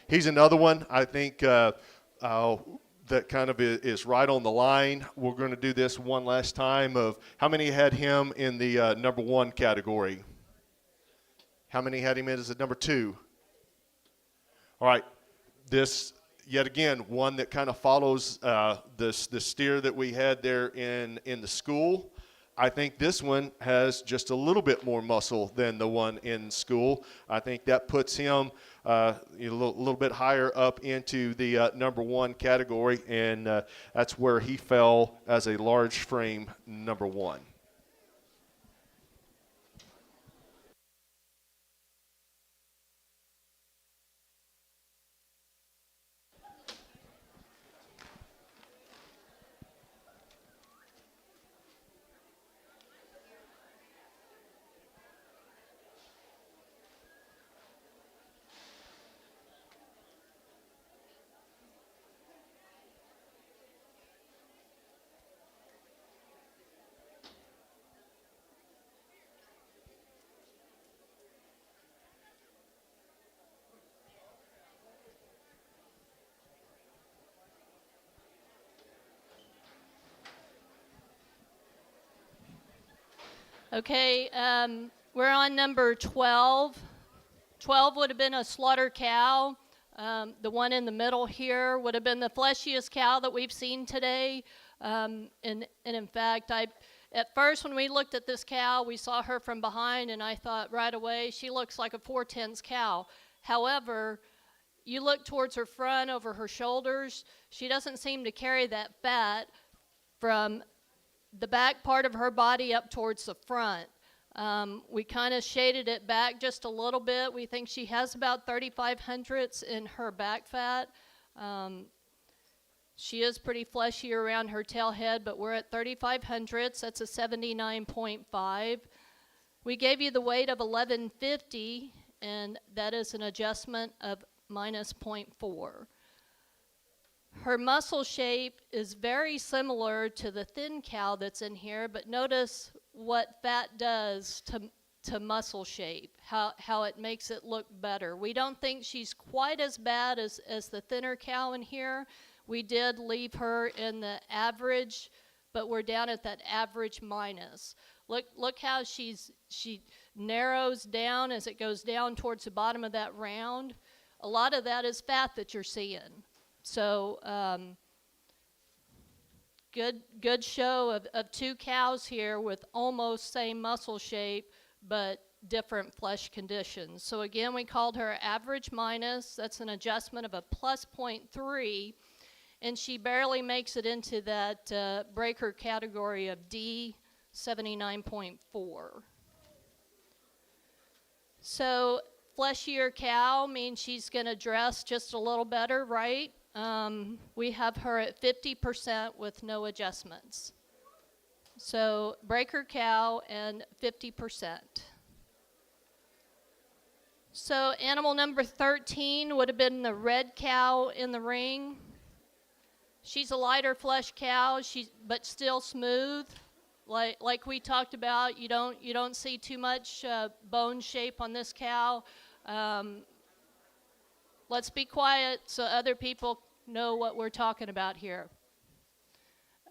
He's another one I think that kind of is right on the line. We're going to do this one last time of how many had him in the number 1 category. How many had him in as a number 2? All right, this yet again one that kind of follows the steer that we had there in the school. I think this one has just a little bit more muscle than the one in school. I think that puts him a little bit higher up into the number 1 category, and that's where he fell as a large frame number 1. Okay, we're on number 12. 12 would have been a slaughter cow. The one in the middle here would have been the fleshiest cow that we've seen today. And in fact, at first when we looked at this cow, we saw her from behind, and I thought right away, she looks like a 4/10 cow. However, you look towards her front, over her shoulders, she doesn't seem to carry that fat from the back part of her body up towards the front. We kind of shaded it back just a little bit. We think she has about 3,500 hundredths in her back fat. She is pretty fleshy around her tail head, but we're at 3,500 hundredths. That's a 79.5. We gave you the weight of 1150, and that is an adjustment of minus 0.4. Her muscle shape is very similar to the thin cow that's in here, but notice what fat does to muscle shape, how it makes it look better. We don't think she's quite as bad as the thinner cow in here. We did leave her in the average, but we're down at that average minus. Look how she narrows down as it goes down towards the bottom of that round. A lot of that is fat that you're seeing. So good show of two cows here with almost same muscle shape, but different flesh conditions. So again, we called her average minus. That's an adjustment of a plus 0.3, and she barely makes it into that breaker category of D, 79.4. So fleshier cow means she's going to dress just a little better, right? We have her at 50% with no adjustments. So breaker cow and 50%. So animal number 13 would have been the red cow in the ring. She's a lighter flesh cow, but still smooth. Like we talked about, you don't see too much bone shape on this cow. Let's be quiet so other people know what we're talking about here.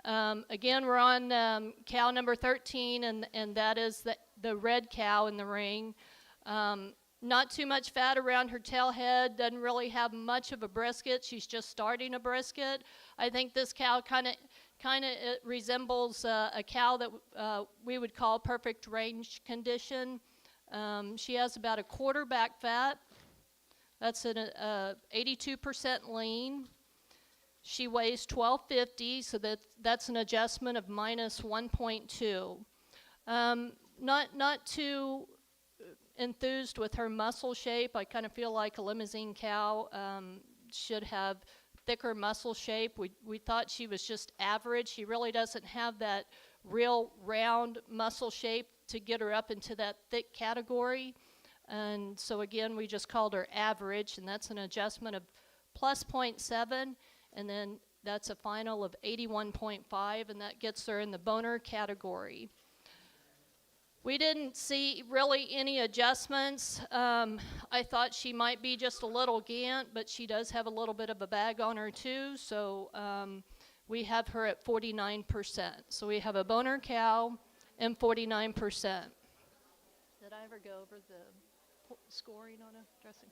Again, we're on cow number 13, and that is the red cow in the ring. Not too much fat around her tail head, doesn't really have much of a brisket. She's just starting a brisket. I think this cow kind of resembles a cow that we would call perfect range condition. She has about a quarter back fat. That's an 82% lean. She weighs 1250, so that's an adjustment of minus 1.2. Not too enthused with her muscle shape. I kind of feel like a limousine cow should have thicker muscle shape. We thought she was just average. She really doesn't have that real round muscle shape to get her up into that thick category. And so again, we just called her average, and that's an adjustment of plus 0.7, and then that's a final of 81.5, and that gets her in the boner category. We didn't see really any adjustments. I thought she might be just a little gant, but she does have a little bit of a bag on her too, so we have her at 49%. So we have a boner cow and 49%. Did I ever go over the scoring on a dressing?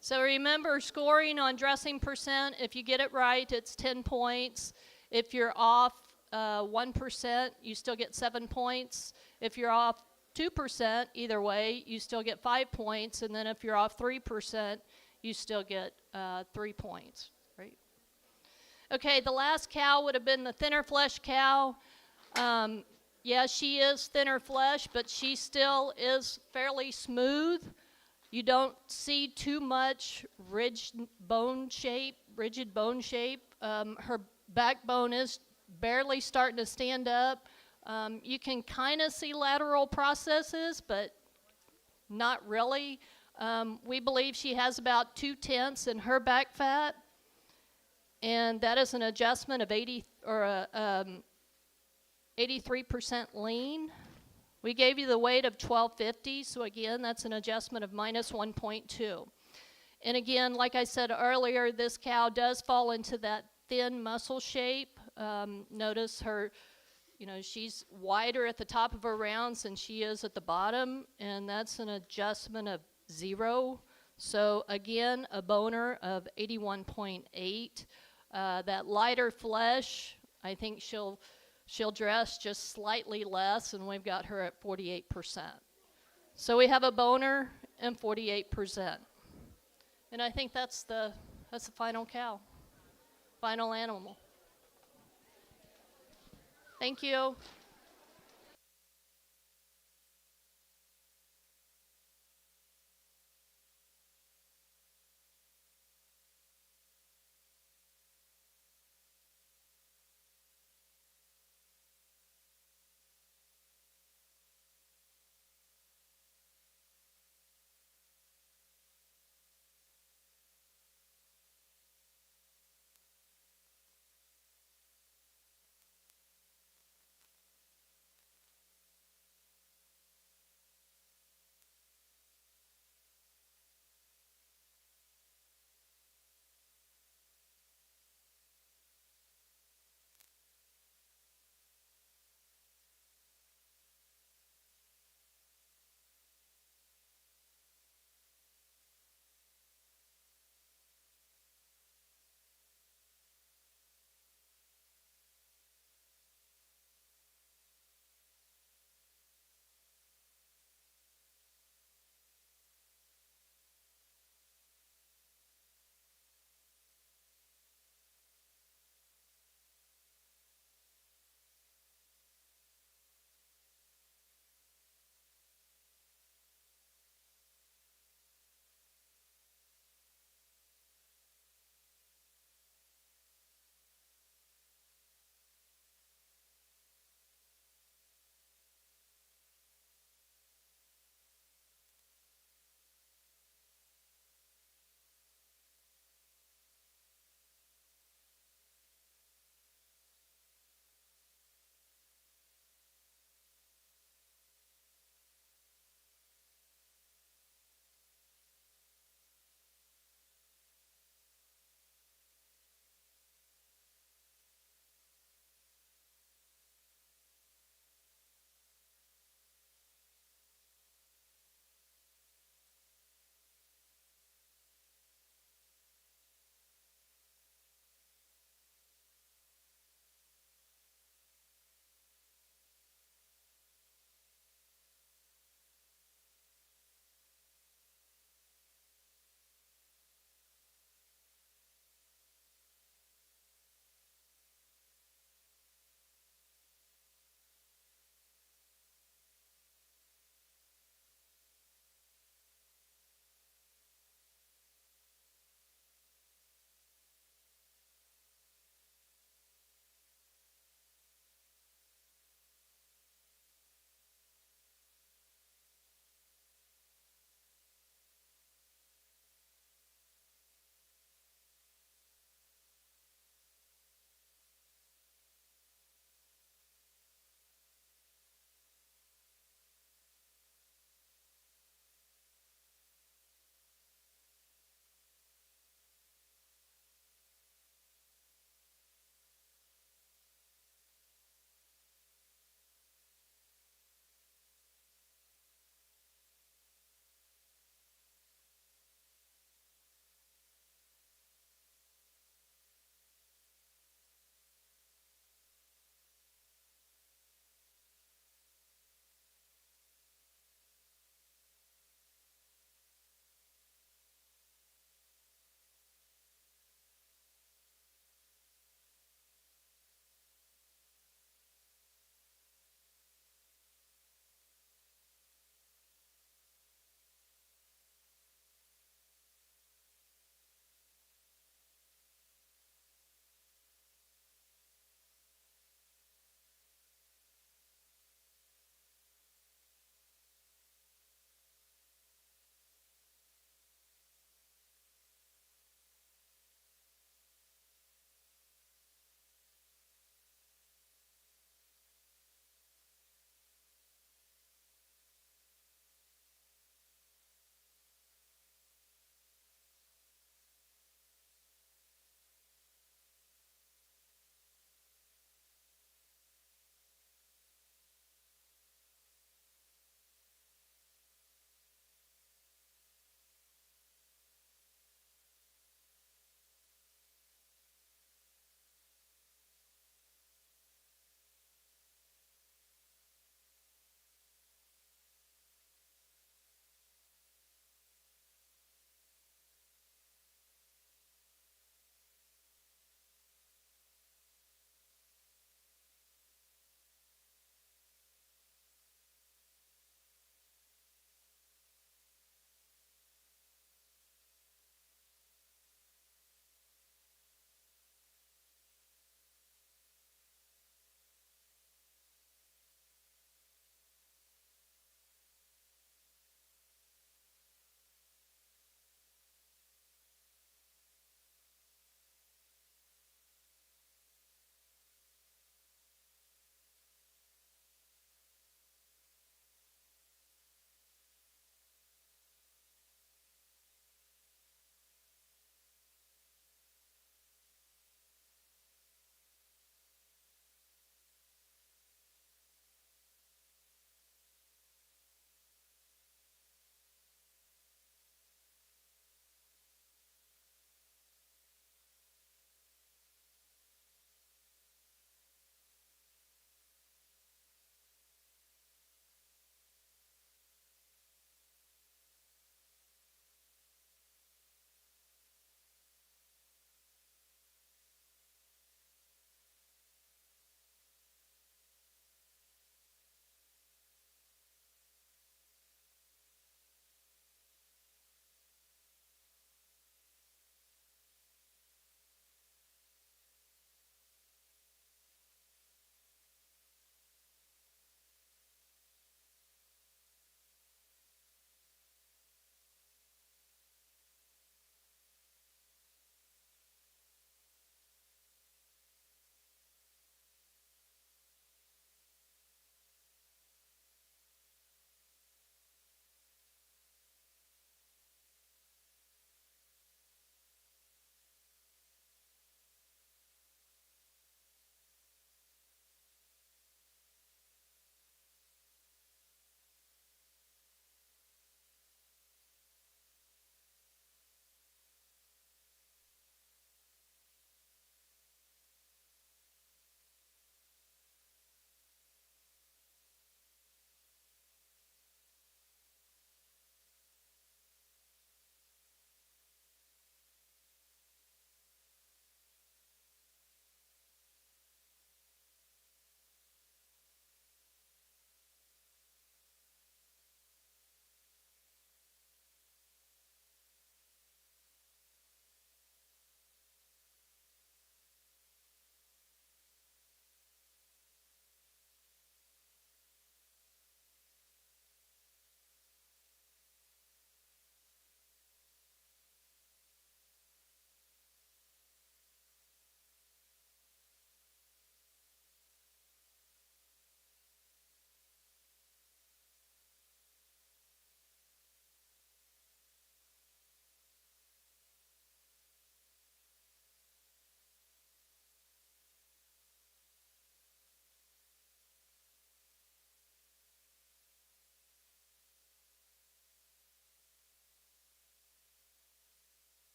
So remember, scoring on dressing percent, if you get it right, it's 10 points. If you're off 1%, you still get 7 points. If you're off 2%, either way, you still get 5 points. And then if you're off 3%, you still get 3 points, right? Okay, the last cow would have been the thinner flesh cow. Yeah, she is thinner flesh, but she still is fairly smooth. You don't see too much rigid bone shape. Her backbone is barely starting to stand up. You can kind of see lateral processes, but not really. We believe she has about 2/10 in her back fat, and that is an adjustment of 83% lean. We gave you the weight of 1250, so again, that's an adjustment of minus 1.2. And again, like I said earlier, this cow does fall into that thin muscle shape. Notice her, she's wider at the top of her rounds than she is at the bottom, and that's an adjustment of 0. So again, a boner of 81.8. That lighter flesh, I think she'll dress just slightly less, and we've got her at 48%. So we have a boner and 48%. And I think that's the final cow, final animal. Thank you.